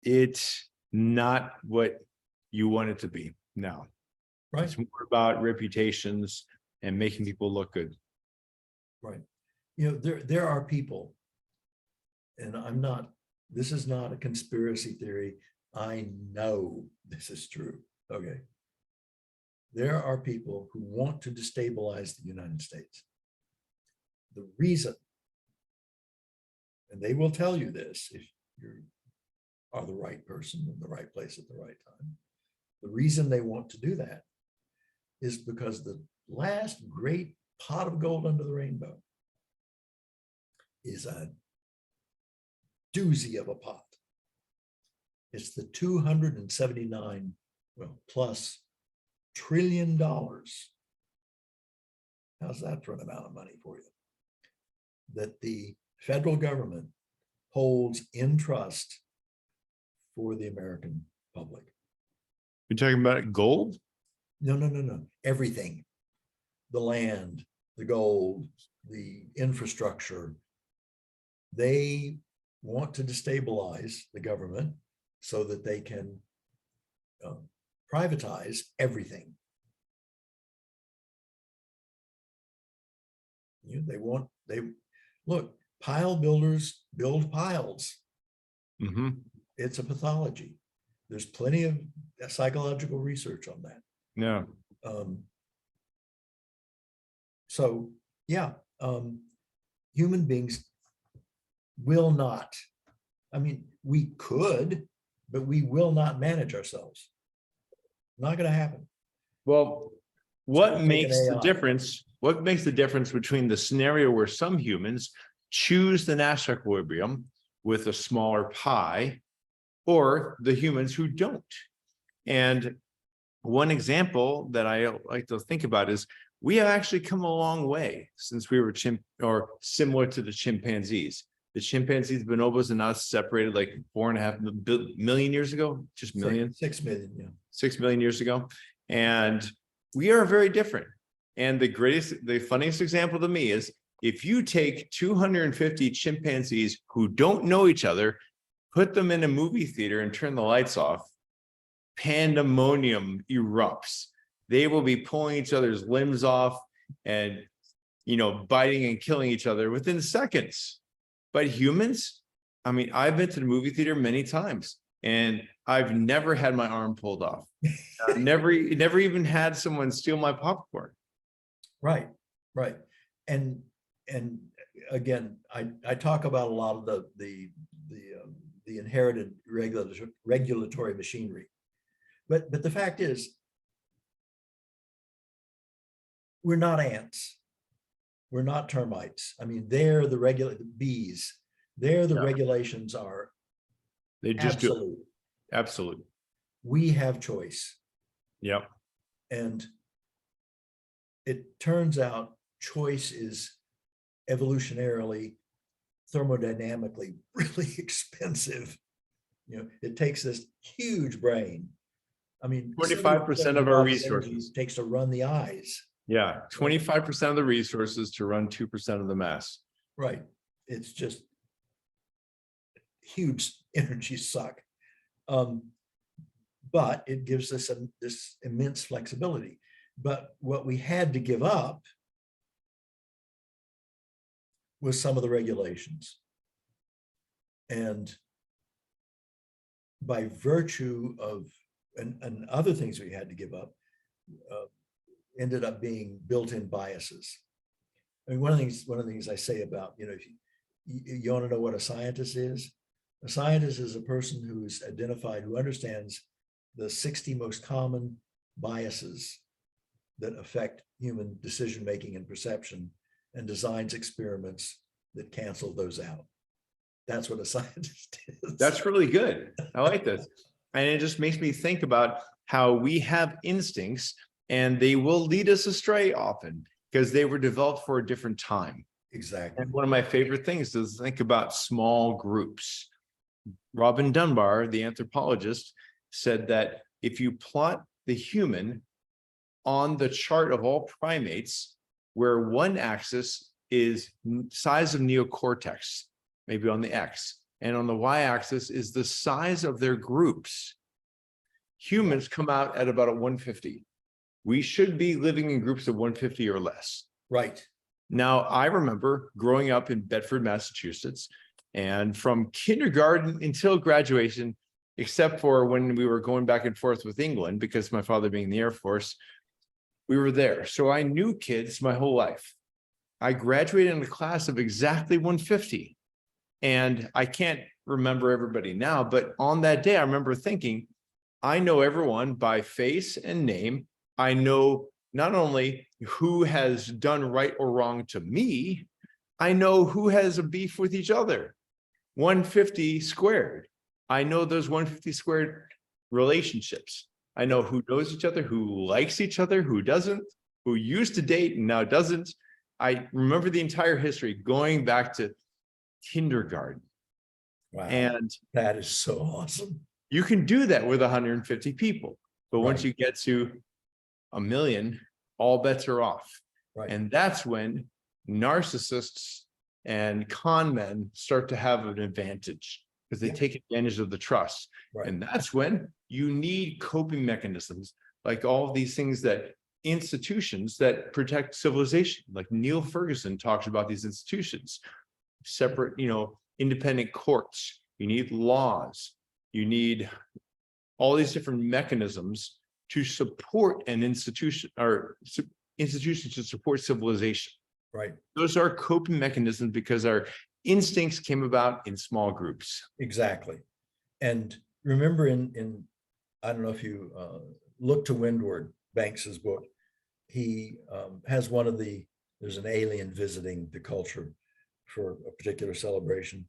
it's not what you want it to be now. Right. It's more about reputations and making people look good. Right. There are people, and this is not a conspiracy theory. I know this is true. Okay. There are people who want to destabilize the United States. The reason, and they will tell you this if you are the right person in the right place at the right time. The reason they want to do that is because the last great pot of gold under the rainbow is a doozy of a pot. It's the 279 plus $1 trillion. How's that for an amount of money for you? That the federal government holds in trust for the American public. You're talking about gold? No. Everything. The land, the gold, the infrastructure. They want to destabilize the government so that they can privatize everything. Look, pile builders build piles. It's a pathology. There's plenty of psychological research on that. Yeah. So yeah, human beings will not. I mean, we could, but we will not manage ourselves. Not going to happen. Well, what makes the difference? What makes the difference between the scenario where some humans choose the Nash equilibrium with a smaller pie, or the humans who don't? And one example that I like to think about is we have actually come a long way since we were similar to the chimpanzees. The chimpanzees, bonobos, and us separated like 4.5 million years ago, just million. 6 million, yeah. 6 million years ago. And we are very different. And the funniest example to me is if you take 250 chimpanzees who don't know each other, put them in a movie theater and turn the lights off, pandemonium erupts. They will be pulling each other's limbs off and, biting and killing each other within seconds. But humans, I mean, I've been to the movie theater many times and I've never had my arm pulled off. Never even had someone steal my popcorn. Right. And again, I talk about a lot of the inherited regulatory machinery. But the fact is, we're not ants. We're not termites. I mean, they're the bees. They're the regulations are They just absolute. do. Absolutely. We have choice. Yep. And it turns out choice is evolutionarily, thermodynamically really expensive. It takes this huge brain. I mean, 25% of our resources it takes to run the eyes. Yeah, 25% of the resources to run 2% of the mass. Right. It's just huge energy suck. But it gives us this immense flexibility. But what we had to give up was some of the regulations. And by virtue of, and other things we had to give up, ended up being built-in biases. I mean, one of the things I say about, if you want to know what a scientist is? A scientist is a person who's identified, who understands the 60 most common biases that affect human decision-making and perception, and designs experiments that cancel those out. That's what a scientist is. That's really good. I like this. And it just makes me think about how we have instincts and they will lead us astray often because they were developed for a different time. Exactly. And one of my favorite things is think about small groups. Robin Dunbar, the anthropologist, said that if you plot the human on the chart of all primates, where one axis is size of neocortex, maybe on the X, and on the Y-axis is the size of their groups, humans come out at about a 150. We should be living in groups of 150 or less. Right. Now, I remember growing up in Bedford, Massachusetts, and from kindergarten until graduation, except for when we were going back and forth with England, because my father being in the Air Force, we were there. So I knew kids my whole life. I graduated in a class of exactly 150. And I can't remember everybody now, but on that day, I remember thinking, I know everyone by face and name. I know not only who has done right or wrong to me, I know who has a beef with each other. 150 squared. I know those 150 squared relationships. I know who knows each other, who likes each other, who doesn't, who used to date and now doesn't. I remember the entire history going back to kindergarten. Wow. And that is so awesome. You can do that with 150 people. But once Right. you get to 1 million, all bets are off. Right. And that's when narcissists and con men start to have an advantage because they take advantage of the trust. Right. And that's when you need coping mechanisms, like all of these things that institutions that protect civilization, like Neil Ferguson talks about these institutions, separate, independent courts. You need laws. You need all these different mechanisms to support an institution or institutions to support civilization. Right. Those are coping mechanisms because our instincts came about in small groups. Exactly. And remember in I don't know if you look to Windward, Banks's book, he has there's an alien visiting the culture for a particular celebration.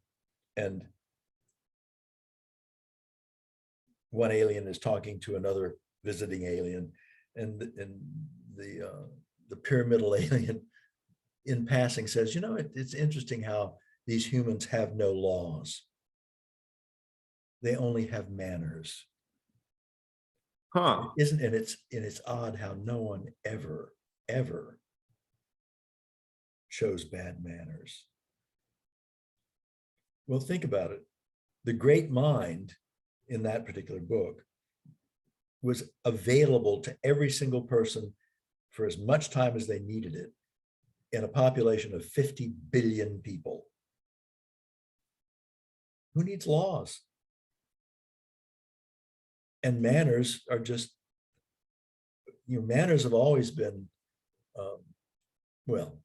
And one alien is talking to another visiting alien, and the pyramidal alien in passing says, it's interesting how these humans have no laws. They only have manners. Huh. Isn't it? It's odd how no one ever ever shows bad manners. Well, think about it. The great mind in that particular book was available to every single person for as much time as they needed it in a population of 50 billion people. Who needs laws? And manners are just, manners have always been, well,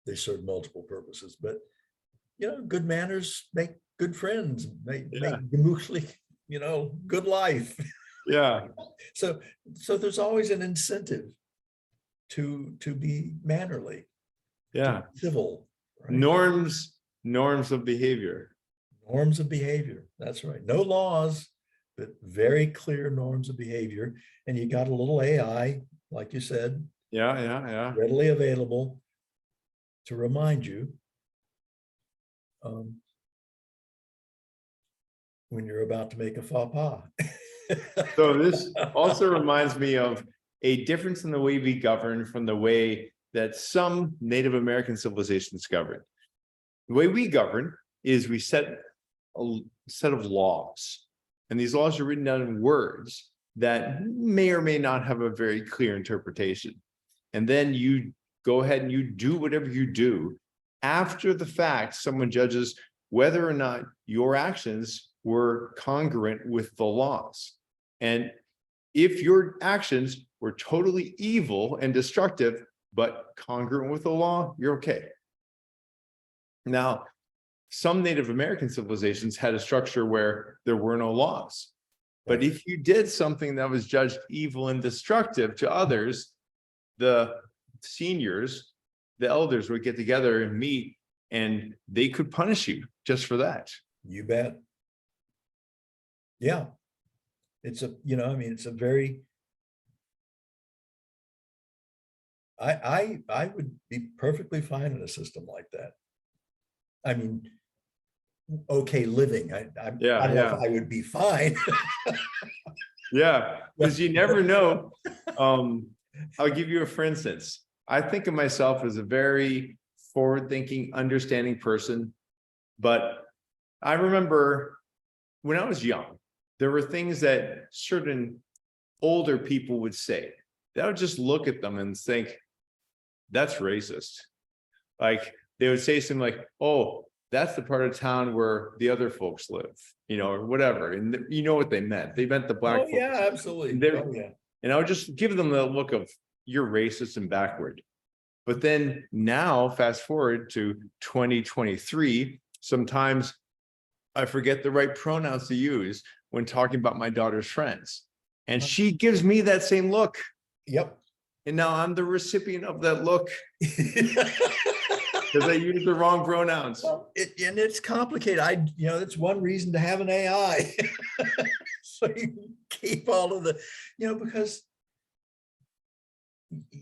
they serve multiple purposes, but good manners make good friends, make gemütlich, good life. Yeah. So there's always an incentive to be mannerly, Yeah. civil, right? Norms of behavior. Norms of behavior. That's right. No laws, but very clear norms of behavior. And you got a little AI, like you said, Yeah. readily available to remind you when you're about to make a faux pas. So this also reminds me of a difference in the way we govern from the way that some Native American civilizations govern. The way we govern is we set a set of laws, and these laws are written down in words that may or may not have a very clear interpretation. And then you go ahead and you do whatever you do. After the fact, someone judges whether or not your actions were congruent with the laws. And if your actions were totally evil and destructive, but congruent with the law, you're okay. Now, some Native American civilizations had a structure where there were no laws. But if you did something that was judged evil and destructive to others, the seniors, the elders would get together and meet, and they could punish you just for that. You bet. Yeah. It's a, it's a very, I would be perfectly fine in a system like that. I mean, okay living. I don't know if I would be fine. Yeah, because you never know. I'll give you a for instance. I think of myself as a very forward-thinking, understanding person, but I remember when I was young, there were things that certain older people would say. They would just look at them and think, that's racist. Like they would say something like, oh, that's the part of town where the other folks live, or whatever. And you know what they meant. They meant the black folks. Yeah, absolutely. And I would just give them the look of, you're racist and backward. But then now, fast forward to 2023, sometimes I forget the right pronouns to use when talking about my daughter's friends. And she gives me that same look. Yep. And now I'm the recipient of that look. Because I used the wrong pronouns. Well, and it's complicated. That's one reason to have an AI. So you can keep all of the, because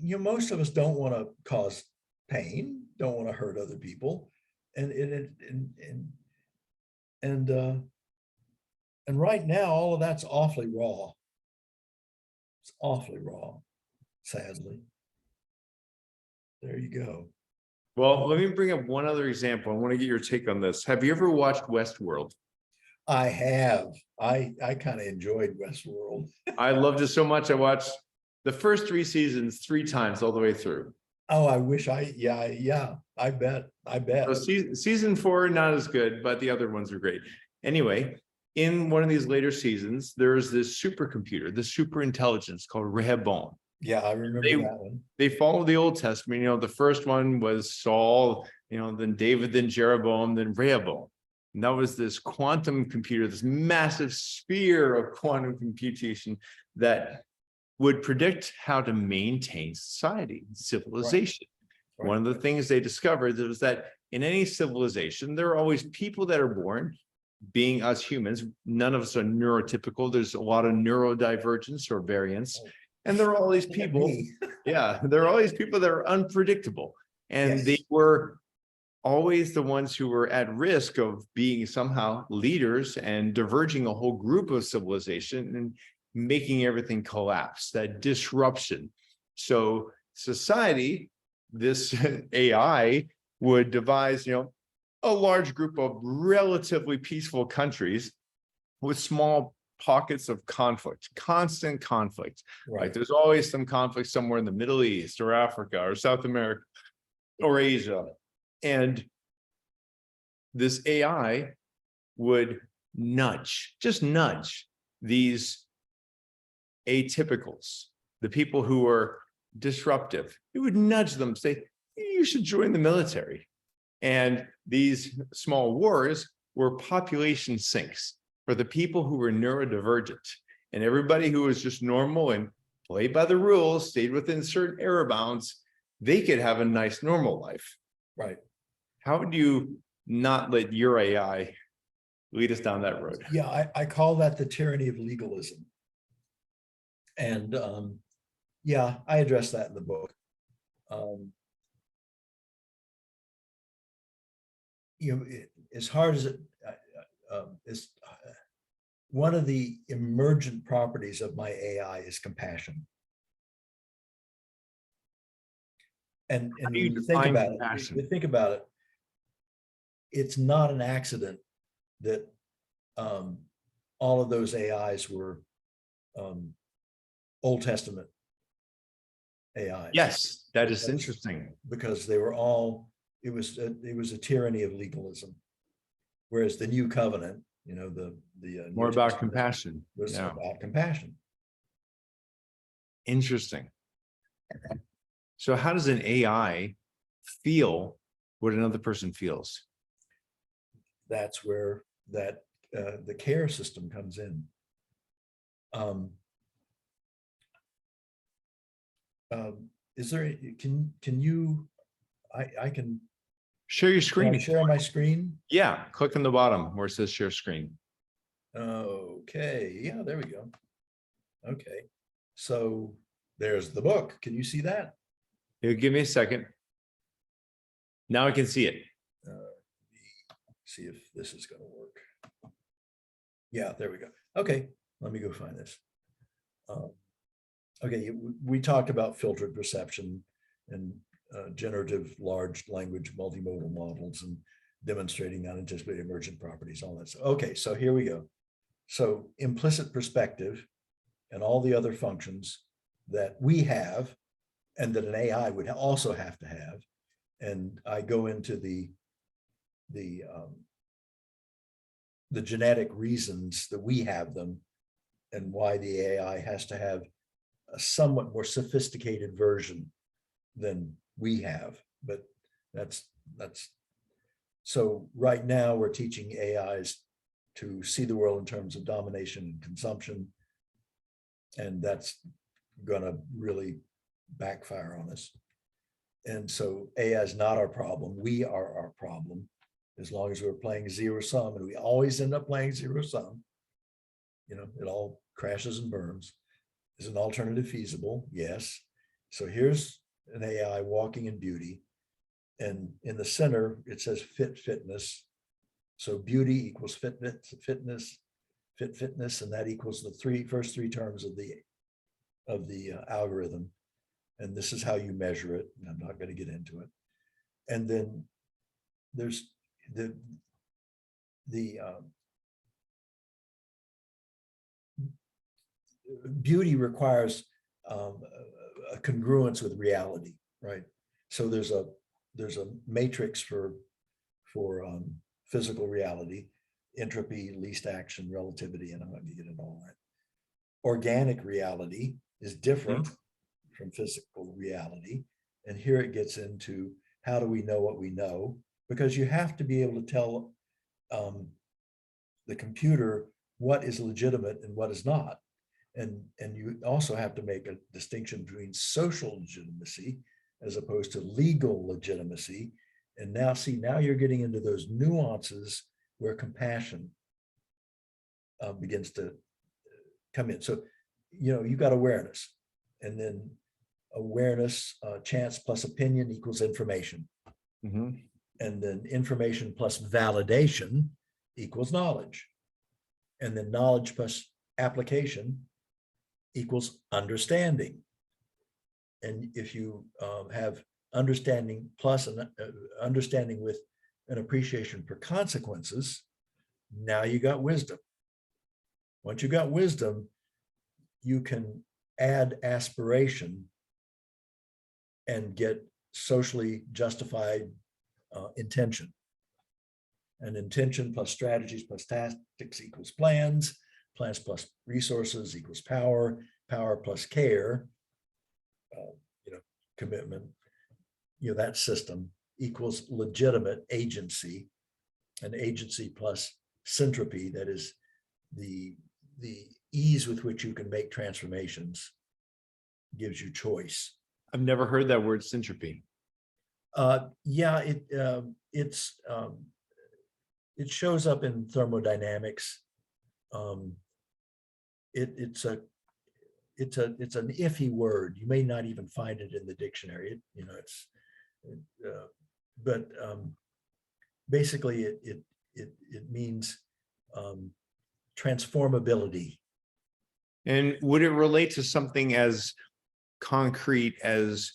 most of us don't want to cause pain, don't want to hurt other people. And right now, all of that's awfully raw. It's awfully raw, sadly. There you go. Well, let me bring up one other example. I want to get your take on this. Have you ever watched Westworld? I have. I kind of enjoyed Westworld. I loved it so much. I watched the first 3 seasons 3 times all the way through. Oh, I wish yeah, I bet. So season 4, not as good, but the other ones are great. Anyway, in one of these later seasons, there is this supercomputer, the super intelligence called Rehoboam. Yeah, I remember that one. They follow the Old Testament. The first one was Saul, then David, then Jeroboam, then Rehoboam. And that was this quantum computer, this massive sphere of quantum computation that would predict how to maintain society, civilization. Right. One of the things they discovered was that in any civilization, there are always people that are born, being us humans, none of us are neurotypical. There's a lot of neurodivergence or variance. And there are all these people, there are all these people that are unpredictable. And they were always the ones who were at risk of being somehow leaders and diverging a whole group of civilization and making everything collapse, that disruption. So society, this AI would devise, a large group of relatively peaceful countries with small pockets of conflict, constant conflict. Like Right. there's always some conflict somewhere in the Middle East or Africa or South America or Asia. And this AI would just nudge these atypicals, the people who are disruptive. It would nudge them, say, you should join the military. And these small wars were population sinks for the people who were neurodivergent. And everybody who was just normal and played by the rules, stayed within certain error bounds, they could have a nice normal life. Right. How would you not let your AI lead us down that road? Yeah, I call that the tyranny of legalism. And yeah, I address that in the book. As hard as it is, one of the emergent properties of my AI is compassion. And when you think about it, it's not an accident that all of those AIs were Old Testament AIs. Yes, that is interesting. Because they were all, it was a tyranny of legalism. Whereas the New Covenant, the more about compassion. Was about compassion. Interesting. So how does an AI feel what another person feels? That's where the care system comes in. Is there, can you, I can share your screen. Can I share my screen? Yeah, click on the bottom where it says share screen. Okay, yeah, there we go. Okay, so there's the book. Can you see that? Give me a second. Now I can see it. See if this is going to work. Yeah, there we go. Okay, let me go find this. Okay, we talked about filtered perception and generative large language multimodal models and demonstrating unanticipated emergent properties, all that stuff. Okay, so here we go. So implicit perspective and all the other functions that we have and that an AI would also have to have. And I go into the genetic reasons that we have them and why the AI has to have a somewhat more sophisticated version than we have. But that's so right now we're teaching AIs to see the world in terms of domination and consumption. And that's going to really backfire on us. And so AI is not our problem. We are our problem. As long as we're playing zero sum, and we always end up playing zero sum, it all crashes and burns. Is an alternative feasible? Yes. So here's an AI walking in beauty. And in the center, it says fitness. So beauty equals fitness, and that equals the first three terms of the algorithm. And this is how you measure it. And I'm not going to get into it. And then there's the beauty requires a congruence with reality, right? So there's a matrix for physical reality, entropy, least action, relativity, and I'm not going to get into all that. Organic reality is different from physical reality. And here it gets into how do we know what we know? Because you have to be able to tell the computer what is legitimate and what is not. And you also have to make a distinction between social legitimacy as opposed to legal legitimacy. And now you're getting into those nuances where compassion begins to come in. So, you've got awareness, and then awareness, chance plus opinion equals information. Mm-hmm. And then information plus validation equals knowledge. And then knowledge plus application equals understanding. And if you have understanding plus an understanding with an appreciation for consequences, now you got wisdom. Once you got wisdom, you can add aspiration and get socially justified intention. And intention plus strategies plus tactics equals plans, plans plus resources equals power, power plus care, commitment, that system equals legitimate agency, and agency plus syntropy, that is the ease with which you can make transformations, gives you choice. I've never heard that word syntropy. Yeah, it shows up in thermodynamics. It's an iffy word. You may not even find it in the dictionary. Basically it means transformability. And would it relate to something as concrete as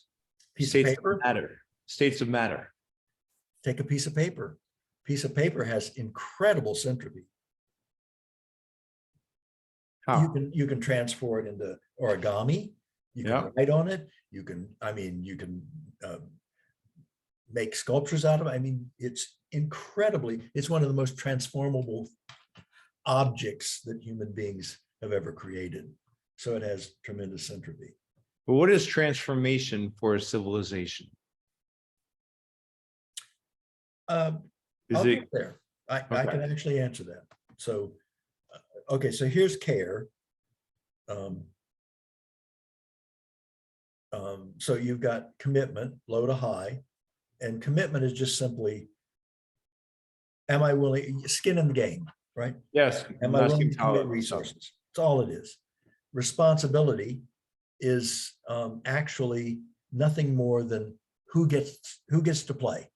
Piece of paper? States of matter. Take a piece of paper. Piece of paper has incredible syntropy. How? You can transfer it into origami. You can write on it. You can make sculptures out of it. It's it's one of the most transformable objects that human beings have ever created. So it has tremendous syntropy. But what is transformation for a civilization? I'll get there. I can actually answer that. So, okay, so here's care. So you've got commitment, low to high, and commitment is just simply, am I willing, skin in the game, right? Yes. Am I willing to commit resources? That's all it is. Responsibility is actually nothing more than who gets to play,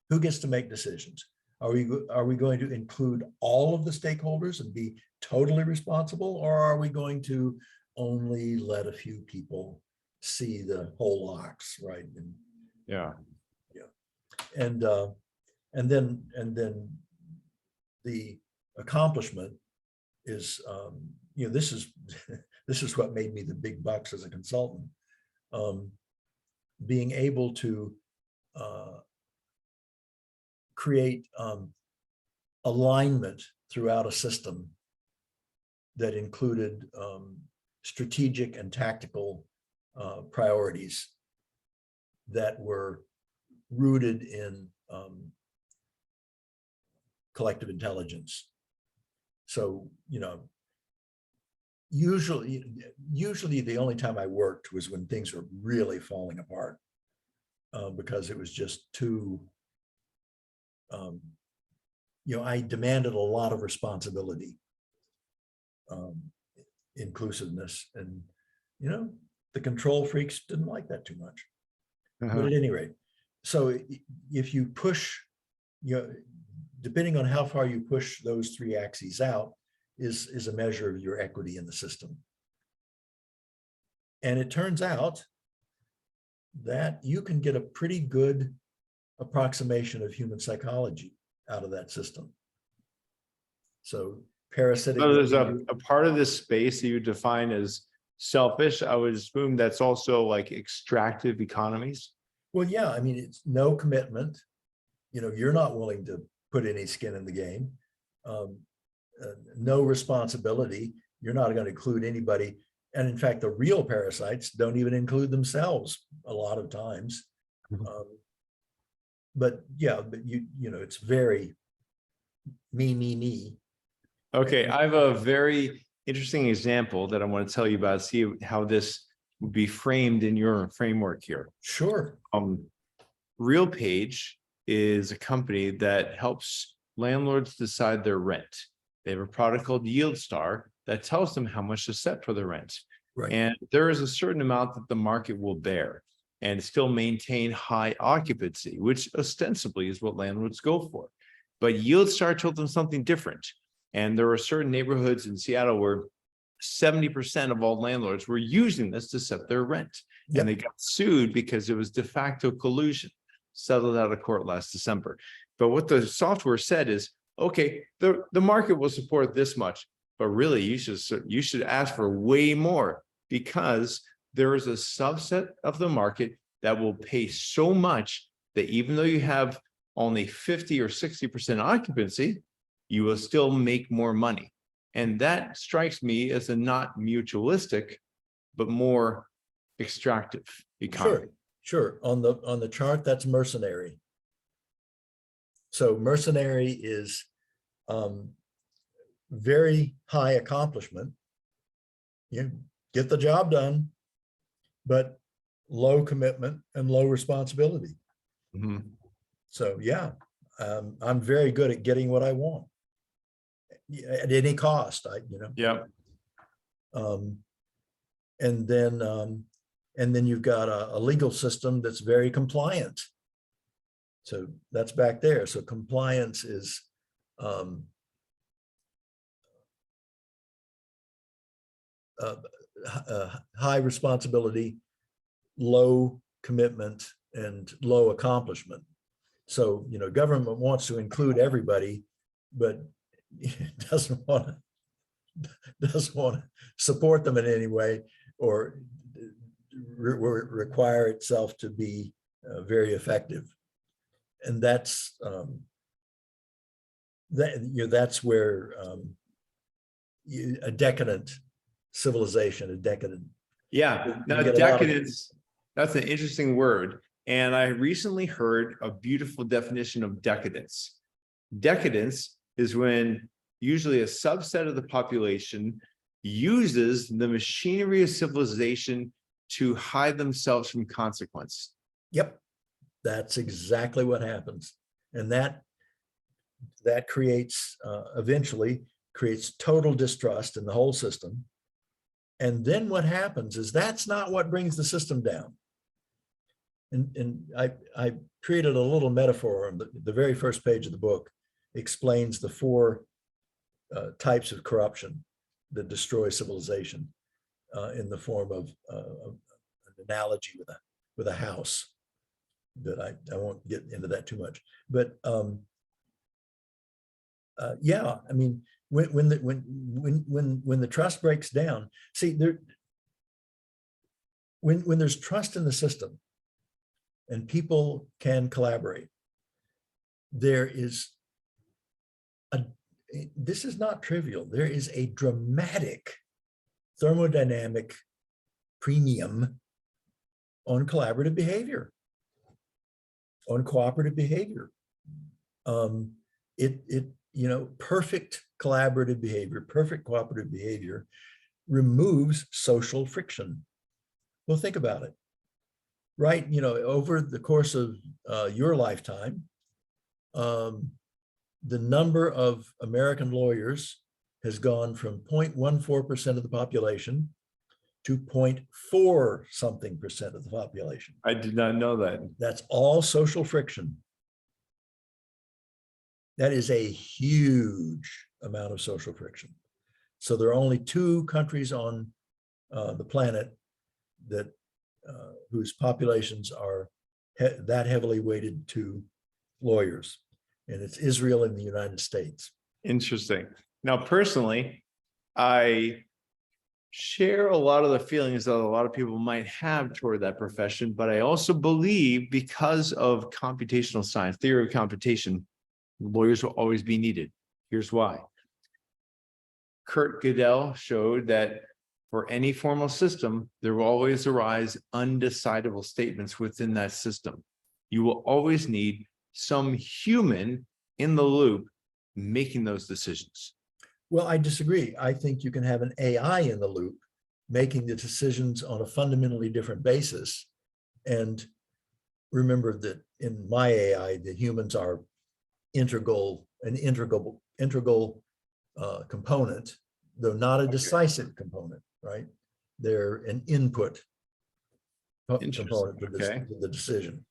who gets to make decisions. Are we going to include all of the stakeholders and be totally responsible, or are we going to only let a few people see the whole ox, right? And, and then the accomplishment is this is what made me the big bucks as a consultant. Being able to create alignment throughout a system that included strategic and tactical priorities that were rooted in collective intelligence. So, usually the only time I worked was when things were really falling apart, because it was just too, I demanded a lot of responsibility, inclusiveness, and, the control freaks didn't like that too much. But at any rate, so if you push, depending on how far you push those three axes out, is a measure of your equity in the system. And it turns out that you can get a pretty good approximation of human psychology out of that system. So parasitic. So there's a part of this space that you define as selfish. I would assume that's also like extractive economies. Well, yeah, it's no commitment. You're not willing to put any skin in the game. No responsibility. You're not going to include anybody. And in fact, the real parasites don't even include themselves a lot of times. But it's very me. Okay, I have a very interesting example that I want to tell you about, see how this would be framed in your framework here. Sure. RealPage is a company that helps landlords decide their rent. They have a product called YieldStar that tells them how much to set for the rent. Right. And there is a certain amount that the market will bear and still maintain high occupancy, which ostensibly is what landlords go for. But YieldStar told them something different. And there are certain neighborhoods in Seattle where 70% of all landlords were using this to set their rent. Yep. And they got sued because it was de facto collusion, settled out of court last December. But what the software said is, okay, the market will support this much, but really you should ask for way more, because there is a subset of the market that will pay so much that even though you have only 50 or 60% occupancy, you will still make more money. And that strikes me as a not mutualistic, but more extractive economy. Sure. On the chart, that's mercenary. So mercenary is very high accomplishment. You get the job done, but low commitment and low responsibility. Mhm. So yeah, I'm very good at getting what I want at any cost. Yeah. And then you've got a legal system that's very compliant. So that's back there. So compliance is high responsibility, low commitment, and low accomplishment. So, government wants to include everybody, but doesn't want to support them in any way, or require itself to be very effective. And that's that's where a decadent civilization, Yeah. Now, decadence, that's an interesting word. And I recently heard a beautiful definition of decadence. Decadence is when usually a subset of the population uses the machinery of civilization to hide themselves from consequence. Yep, that's exactly what happens. And that creates, eventually creates total distrust in the whole system. And then what happens is that's not what brings the system down. And I created a little metaphor on the very first page of the book, explains the four types of corruption that destroy civilization in the form of an analogy with a house that I won't get into that too much. But yeah, I mean, when the trust breaks down, see, when there's trust in the system and people can collaborate, there is this is not trivial. There is a dramatic thermodynamic premium on collaborative behavior, on cooperative behavior. Perfect collaborative behavior, perfect cooperative behavior removes social friction. Well, think about it, right? Over the course of your lifetime, the number of American lawyers has gone from 0.14% of the population to 0.4 something percent of the population. I did not know that. That's all social friction. That is a huge amount of social friction. So there are only 2 countries on the planet that whose populations are that heavily weighted to lawyers, and it's Israel and the United States. Interesting. Now, personally, I share a lot of the feelings that a lot of people might have toward that profession, but I also believe, because of computational science, theory of computation, lawyers will always be needed. Here's why. Kurt Gödel showed that for any formal system, there will always arise undecidable statements within that system. You will always need some human in the loop making those decisions. Well, I disagree. I think you can have an AI in the loop making the decisions on a fundamentally different basis. And remember that in my AI, the humans are an integral component, though not a decisive component, right? They're an input component to the decision,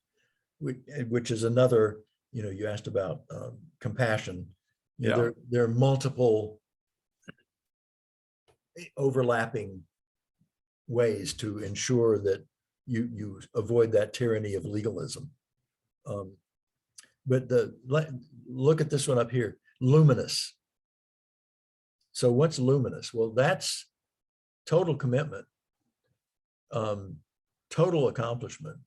which is another, you asked about compassion. There are multiple overlapping ways to ensure that you avoid that tyranny of legalism. But look at this one up here, luminous. So what's luminous? Well, that's total commitment, total accomplishment,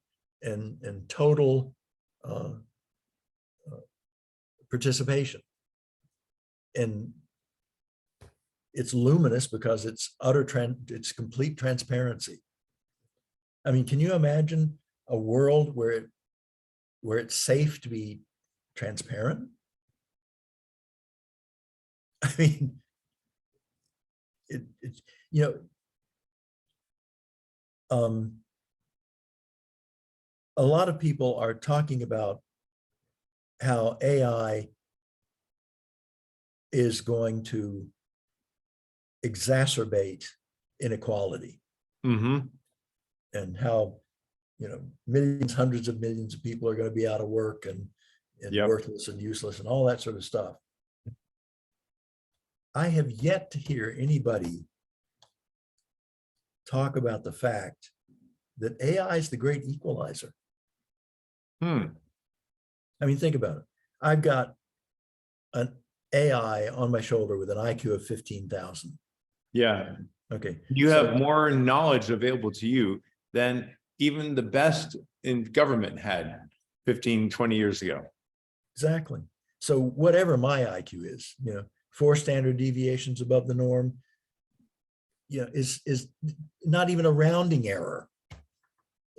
and total participation. And it's luminous because it's it's complete transparency. I mean, can you imagine a world where it's safe to be transparent? I mean, it's, you know, a lot of people are talking about how AI is going to exacerbate inequality. Mm-hmm. And how, you know, millions, hundreds of millions of people are going to be out of work and Yep. worthless and useless and all that sort of stuff. I have yet to hear anybody talk about the fact that AI is the great equalizer. I mean, think about it. I've got an AI on my shoulder with an IQ of 15,000. Yeah. Okay. You have more knowledge available to you than even the best in government had 15, 20 years ago. Exactly. So whatever my IQ is, you know, 4 standard deviations above the norm, you know, is not even a rounding error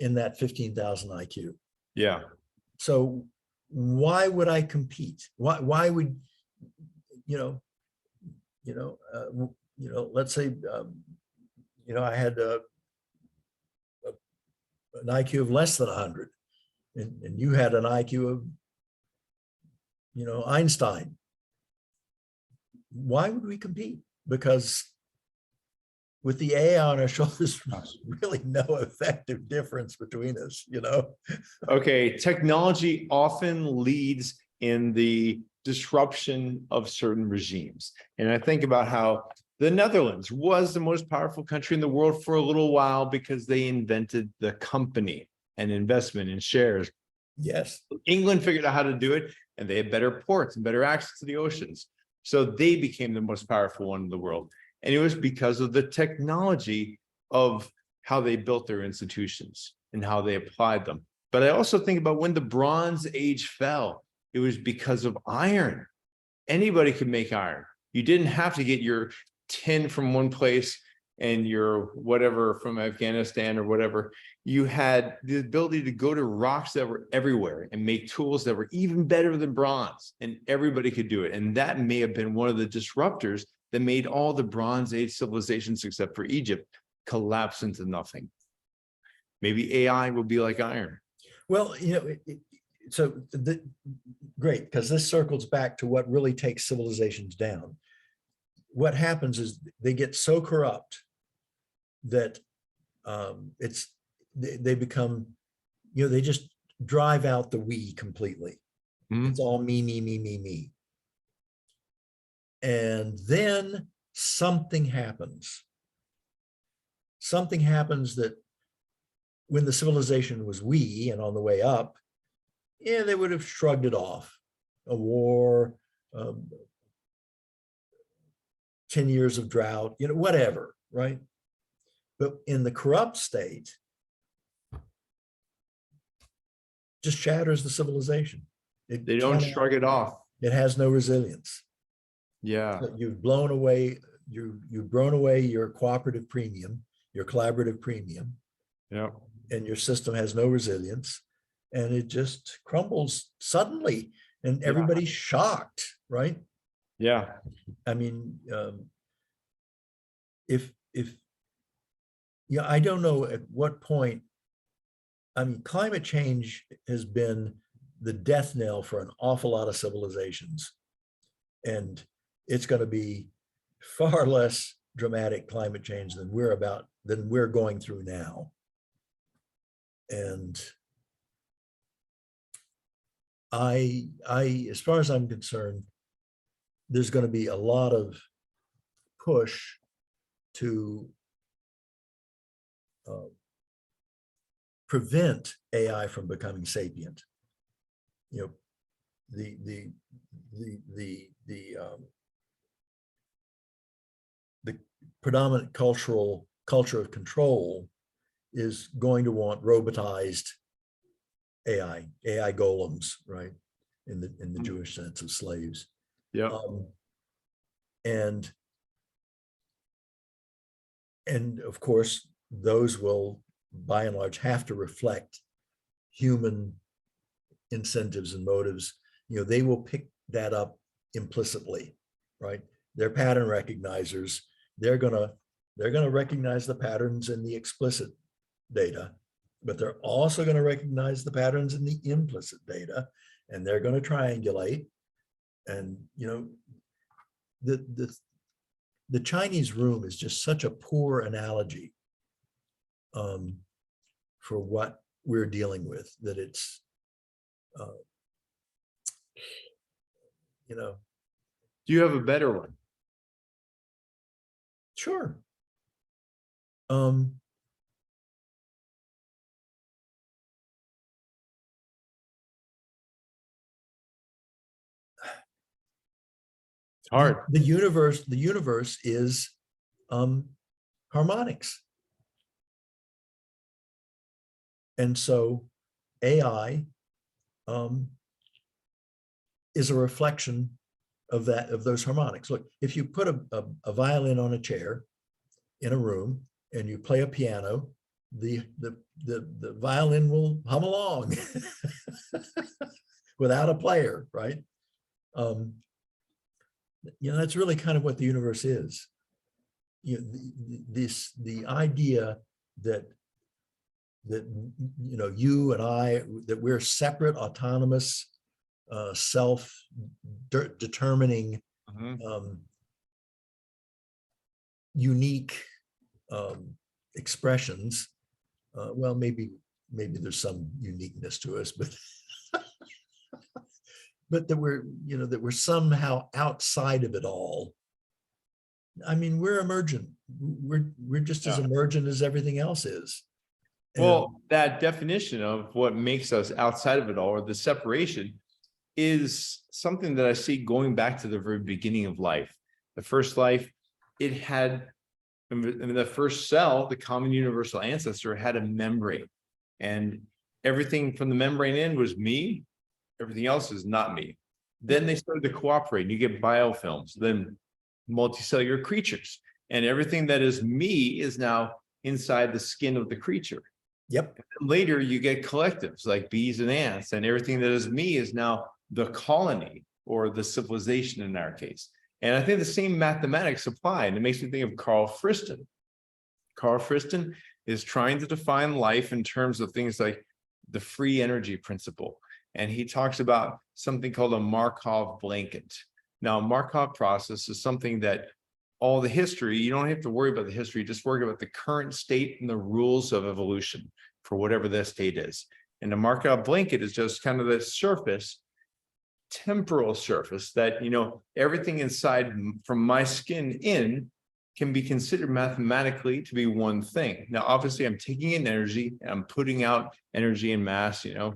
in that 15,000 IQ. Yeah. So why would I compete? Why would, let's say, I had an IQ of less than 100, and you had an IQ of, Einstein. Why would we compete? Because with the AI on our shoulders, really no effective difference between us, Okay, technology often leads in the disruption of certain regimes. And I think about how the Netherlands was the most powerful country in the world for a little while because they invented the company and investment in shares. Yes. England figured out how to do it, and they had better ports and better access to the oceans. So they became the most powerful one in the world. And it was because of the technology of how they built their institutions and how they applied them. But I also think about when the Bronze Age fell, it was because of iron. Anybody could make iron. You didn't have to get your tin from one place and your whatever from Afghanistan or whatever. You had the ability to go to rocks that were everywhere and make tools that were even better than bronze, and everybody could do it. And that may have been one of the disruptors that made all the Bronze Age civilizations, except for Egypt, collapse into nothing. Maybe AI will be like iron. Well, great, because this circles back to what really takes civilizations down. What happens is they get so corrupt that they become, they just drive out the we completely. It's all me, me, me, me, me. And then something happens. Something happens that when the civilization was we and on the way up, they would have shrugged it off. A war, 10 years of drought, whatever, right? But in the corrupt state, just shatters the civilization. They don't shrug it off. It has no resilience. Yeah. So you've blown away, you've blown away your cooperative premium, your collaborative premium. Yeah. And your system has no resilience, and it just crumbles suddenly, and everybody's shocked, right? Yeah. I mean, I don't know at what point. I mean, climate change has been the death knell for an awful lot of civilizations, and it's going to be far less dramatic climate change than we're going through now. And I, as far as I'm concerned, there's going to be a lot of push to prevent AI from becoming sapient. You know, the predominant culture of control is going to want robotized AI golems, right? In the Jewish sense of slaves. Yeah. And of course, those will by and large have to reflect human incentives and motives. You know, they will pick that up implicitly, right? They're pattern recognizers. They're gonna recognize the patterns in the explicit data, but they're also going to recognize the patterns in the implicit data, and they're going to triangulate. And you know, the Chinese room is just such a poor analogy for what we're dealing with, that it's you know. Do you have a better one? Sure. It's hard. The universe is harmonics. And so AI is a reflection of those harmonics. Look, if you put a violin on a chair in a room and you play a piano, the violin will hum along without a player, right? You know, that's really kind of what the universe is. You know, the idea that you know, you and I, that we're separate, autonomous, self-determining, unique expressions. Well, maybe there's some uniqueness to us, but that we're, you know, that we're somehow outside of it all. I mean, we're emergent. We're just as emergent as everything else is. Well, that definition of what makes us outside of it all, or the separation, is something that I see going back to the very beginning of life. The first life, it had, I mean, the first cell, the common universal ancestor, had a membrane, and everything from the membrane in was me. Everything else is not me. Then they started to cooperate, and you get biofilms, then multicellular creatures, and everything that is me is now inside the skin of the creature. Yep. And later you get collectives like bees and ants, and everything that is me is now the colony, or the civilization in our case. And I think the same mathematics apply, and it makes me think of Carl Friston. Carl Friston is trying to define life in terms of things like the free energy principle. And he talks about something called a Markov blanket. Now, Markov process is something that all the history, you don't have to worry about the history, just worry about the current state and the rules of evolution for whatever that state is. And the Markov blanket is just kind of the surface, temporal surface, that, you know, everything inside from my skin in can be considered mathematically to be one thing. Now, obviously, I'm taking in energy and I'm putting out energy in mass, you know,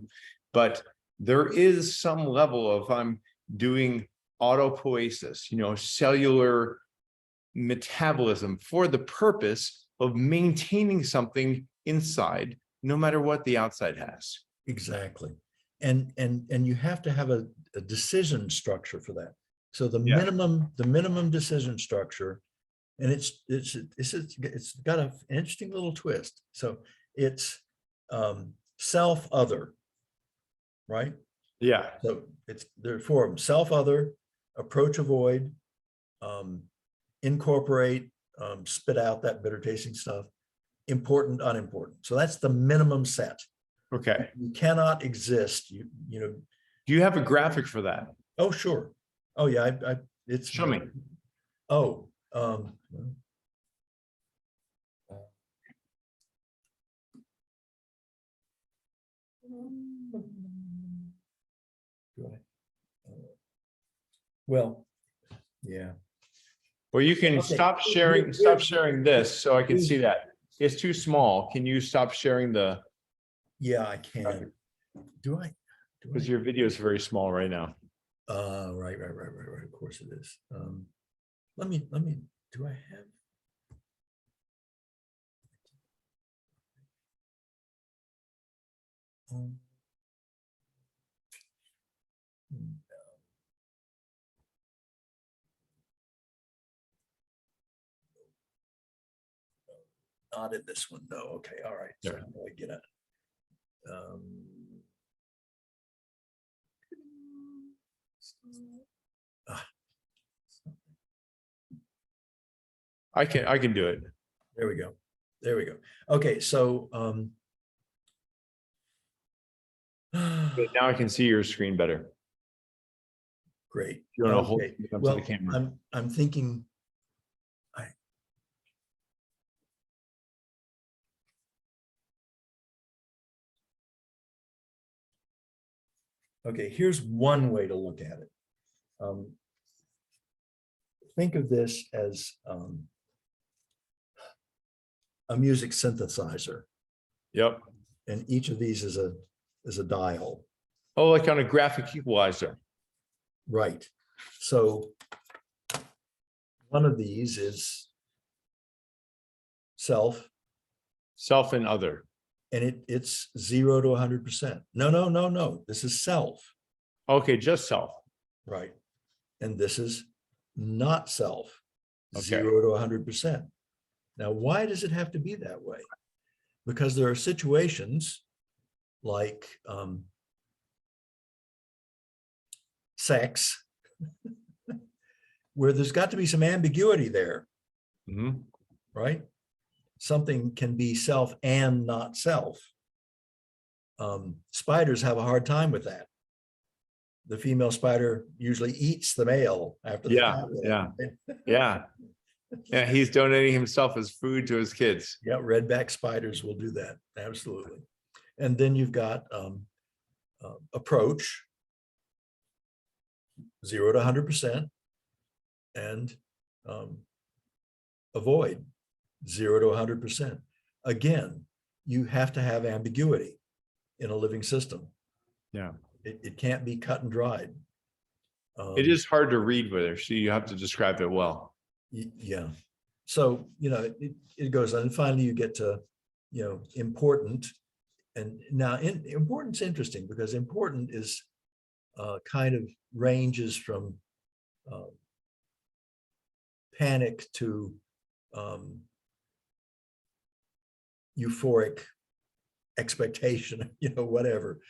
but there is some level of, I'm doing autopoiesis, you know, cellular metabolism for the purpose of maintaining something inside, no matter what the outside has. Exactly. And you have to have a decision structure for that. So the minimum decision structure, and it's got an interesting little twist. So it's self-other, right? Yeah. So it's there for them: self-other, approach, avoid, incorporate, spit out that bitter tasting stuff, important, unimportant. So that's the minimum set. Okay. You cannot exist. You know. Do you have a graphic for that? Oh, sure. Oh, yeah. It's Show me. Oh. Well, yeah. Well, you can Okay. stop sharing this so I can see that. It's too small. Can you stop sharing the, Yeah, I can. Do I? because your video is very small right now. Right. Of course it is. Let me, do I have? No. Not in this one. No. Okay. All right. So There. how do I get it? Ah, I can do it. there we go. There we go. Okay. So Okay, now I can see your screen better. great. You want to hold Okay. it up to Well, the camera. I'm thinking. Okay, here's one way to look at it. Think of this as a music synthesizer, Yep. and each of these is a dial. Oh, like on a graphic equalizer. Right. So one of these is self, Self and other. and it's 0 to 100%. No. This is self. Okay, just self. Right. And this is not self, Okay. 0 to 100%. Now, why does it have to be that way? Because there are situations like sex where there's got to be some ambiguity there, Mhm. right? Something can be self and not self. Spiders have a hard time with that. The female spider usually eats the male after they Yeah, fight with yeah. it. Yeah. Yeah, he's donating himself as food to his kids. Yeah, redback spiders will do that. Absolutely. And then you've got approach, 0 to 100%, and avoid, 0 to 100%. Again, you have to have ambiguity in a living system. Yeah. It can't be cut and dried. It is hard to read with her, so you have to describe it well. Yeah. So, it goes on. And finally, you get to, important. And now important's interesting because important is kind of ranges from panic to euphoric expectation, whatever.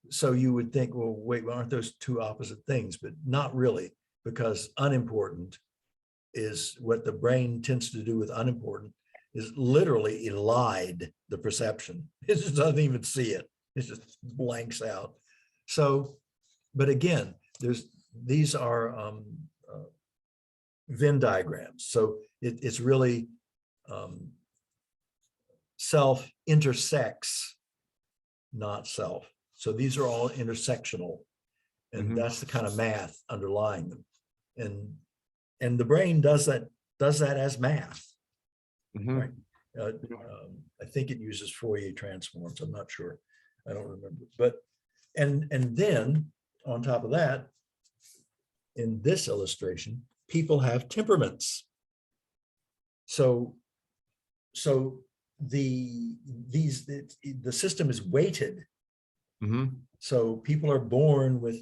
So you would think, well, wait, aren't those two opposite things? But not really, because unimportant is what the brain tends to do with unimportant is literally elide the perception. It just doesn't even see it. It just blanks out. So, but again, these are Venn diagrams. So it's really self intersects, not self. So these are all intersectional, and that's the kind of math underlying them. And the brain does that as math. Right. I think it uses Fourier transforms. I'm not sure. I don't remember. But and then on top of that, in this illustration, people have temperaments. So the system is weighted. So people are born with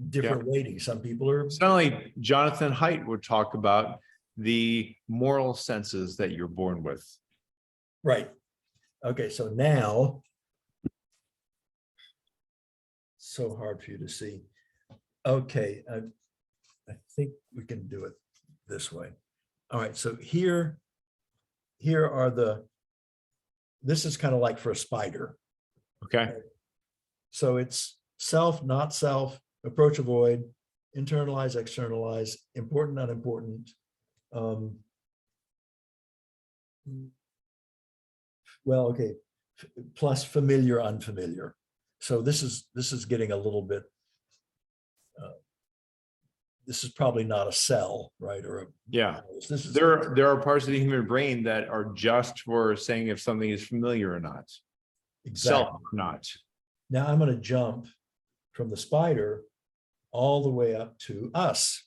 different weightings. Some people are. Certainly, Jonathan Haidt would talk about the moral senses that you're born with. Right. Okay. So now, so hard for you to see. Okay. I think we can do it this way. All right. So here are this is kind of like for a spider. Okay. So it's self, not self, approach, avoid, internalize, externalize, important, unimportant. Well, okay, plus familiar, unfamiliar. So this is getting a little bit this is probably not a cell, right? Or a, Yeah. this is There are parts of the human brain that are just for saying if something is familiar or not, self exactly. or not. Now I'm going to jump from the spider all the way up to us.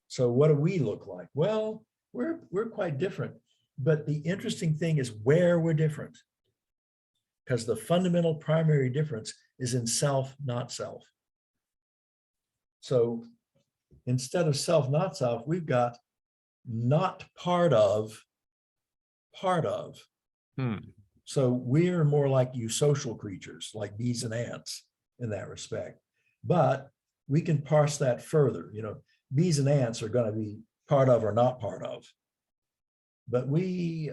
So what do we look like? Well, we're quite different. But the interesting thing is where we're different. Because the fundamental primary difference is in self, not self. So instead of self, not self, we've got not part of, part of. So we're more like you social creatures, like bees and ants in that respect. But we can parse that further. You know, bees and ants are going to be part of or not part of. But we,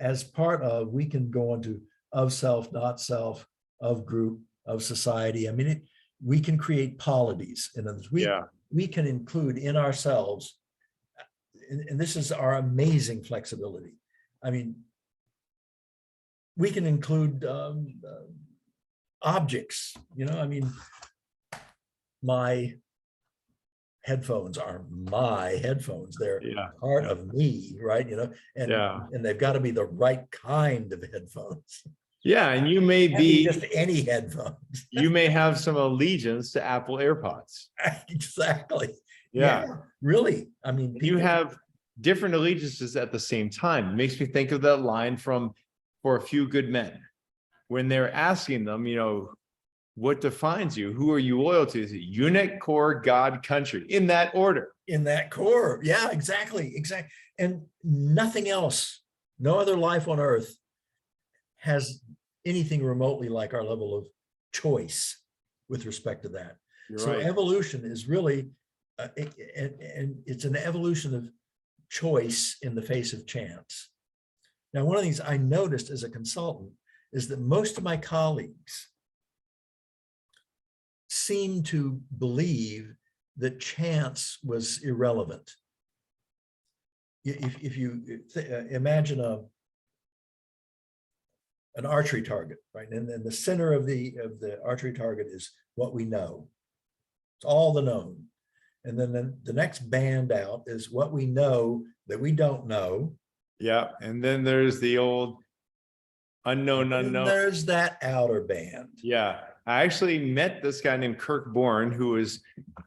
as part of, we can go into of self, not self, of group, of society. I mean, we can create polities. In other words, we can include in ourselves, and this is our amazing flexibility. I mean, we can include objects, you know, I mean, my headphones are my headphones. They're part of me, right? You know, and they've got to be the right kind of headphones. Yeah, and you may be just any headphones. You may have some allegiance to Apple AirPods. Exactly. Yeah, really. I mean, you have different allegiances at the same time. It makes me think of that line from For a Few Good Men, when they're asking them, you know, what defines you? Who are you loyal to? Is it unit, core, God, country? In that order. In that core. Yeah, exactly. Exactly. And nothing else, no other life on Earth has anything remotely like our level of choice with respect to that. So evolution is really, and it's an evolution of choice in the face of chance. Now, one of the things I noticed as a consultant is that most of my colleagues seem to believe that chance was irrelevant. If you imagine an archery target, right? And then the center of the archery target is what we know. It's all the known. And then the next band out is what we know that we don't know. Yeah. And then there's the old unknown unknown. There's that outer band. Yeah. I actually met this guy named Kirk Bourne, who was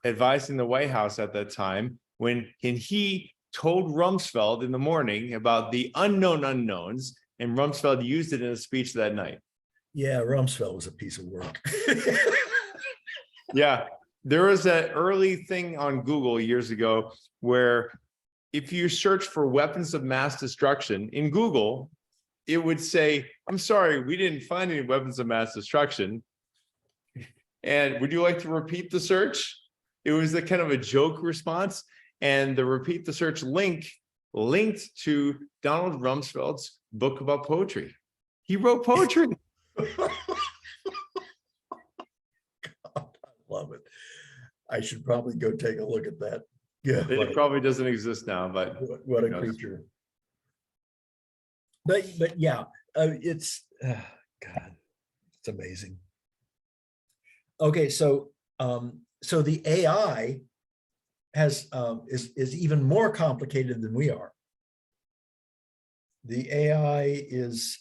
advising the White House at that time, when he told Rumsfeld in the morning about the unknown unknowns, and Rumsfeld used it in a speech that night. Yeah, Rumsfeld was a piece of work. Yeah, there was an early thing on Google years ago where if you search for weapons of mass destruction in Google, it would say, I'm sorry, we didn't find any weapons of mass destruction. And would you like to repeat the search? It was a kind of a joke response. And the repeat the search link linked to Donald Rumsfeld's book about poetry. He wrote poetry. God, I love it. I should probably go take a look at that. Yeah, it probably doesn't exist now, but what a creature. But yeah, it's God, it's amazing. Okay, so so the AI has is even more complicated than we are. The AI is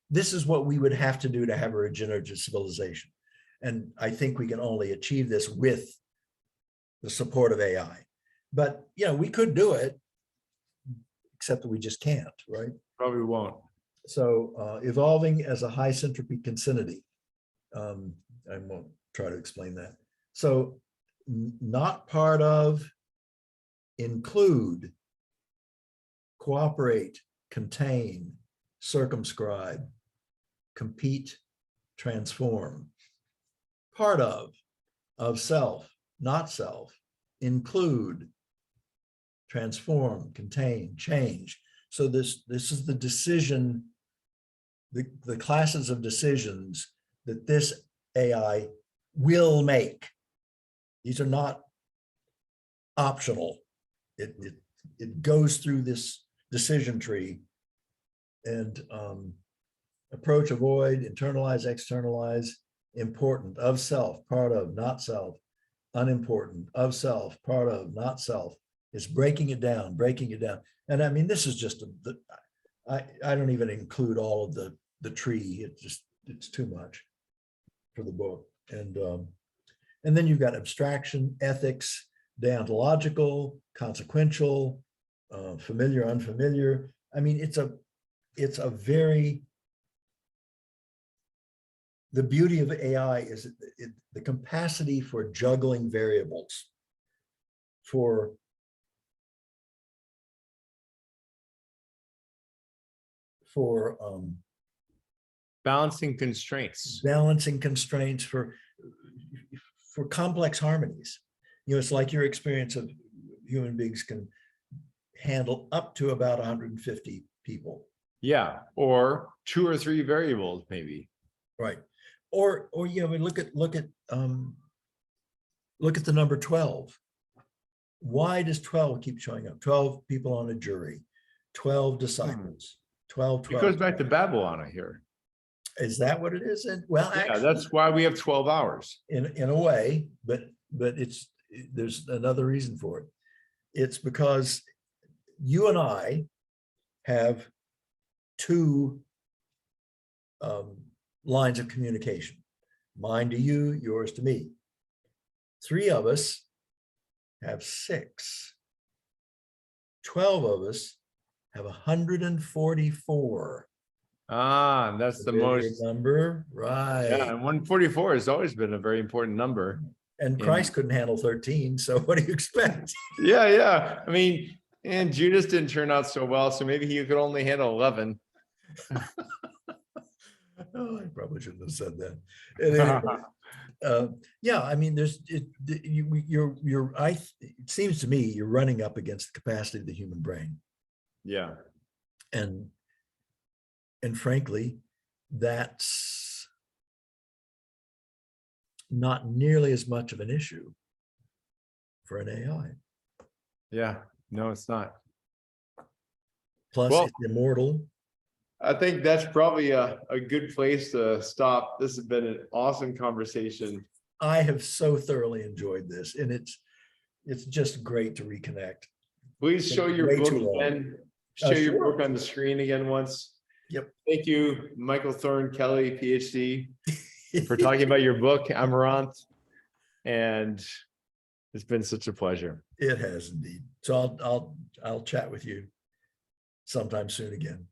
this is what we would have to do to have a regenerative civilization. And I think we can only achieve this with the support of AI. But you know, we could do it, except that we just can't, right? Probably won't. So evolving as a high centropy concinnity. I won't try to explain that. So not part of, include, cooperate, contain, circumscribe, compete, transform. Part of self, not self, include, transform, contain, change. So this is the decision, the classes of decisions that this AI will make. These are not optional. It goes through this decision tree, and Approach, avoid, internalize, externalize, important, of self, part of, not self, unimportant, of self, part of, not self. It's breaking it down, breaking it down. And I mean, this is just I don't even include all of the tree. It's too much for the book. And then you've got abstraction, ethics, deontological, consequential, familiar, unfamiliar. I mean, it's a very, the beauty of AI is the capacity for juggling variables, for Balancing constraints. balancing constraints, for complex harmonies. It's like your experience of human beings can handle up to about 150 people. Yeah, or 2 or 3 variables, maybe. Right. Or look at the number 12. Why does 12 keep showing up? 12 people on a jury, 12 disciples, 12. It goes back to Babylon, I hear. Is that what it is? And well, Yeah, actually, that's why we have 12 hours. in a way, but there's another reason for it. It's because you and I have 2 lines of communication, mine to you, yours to me. 3 of us have 6. 12 of us have 144. Ah, that's the most number, right? Yeah, and 144 has always been a very important number. And Christ couldn't handle 13, so what do you expect? Yeah. I mean, and Judas didn't turn out so well, so maybe he could only handle 11. Oh, I probably shouldn't have said that. Anyway, yeah, I mean, it seems to me you're running up against the capacity of the human brain. Yeah. And frankly, that's not nearly as much of an issue for an AI. Yeah, no, it's not. Plus, Well, it's immortal. I think that's probably a good place to stop. This has been an awesome conversation. I have so thoroughly enjoyed this, and it's just great to reconnect. Please show your Way book too long. again. Show your Sure. book on the screen again once. Yep. Thank you, Michael Thorne Kelly, PhD, for talking about your book, Amaranth. And it's been such a pleasure. It has indeed. So I'll chat with you sometime soon again.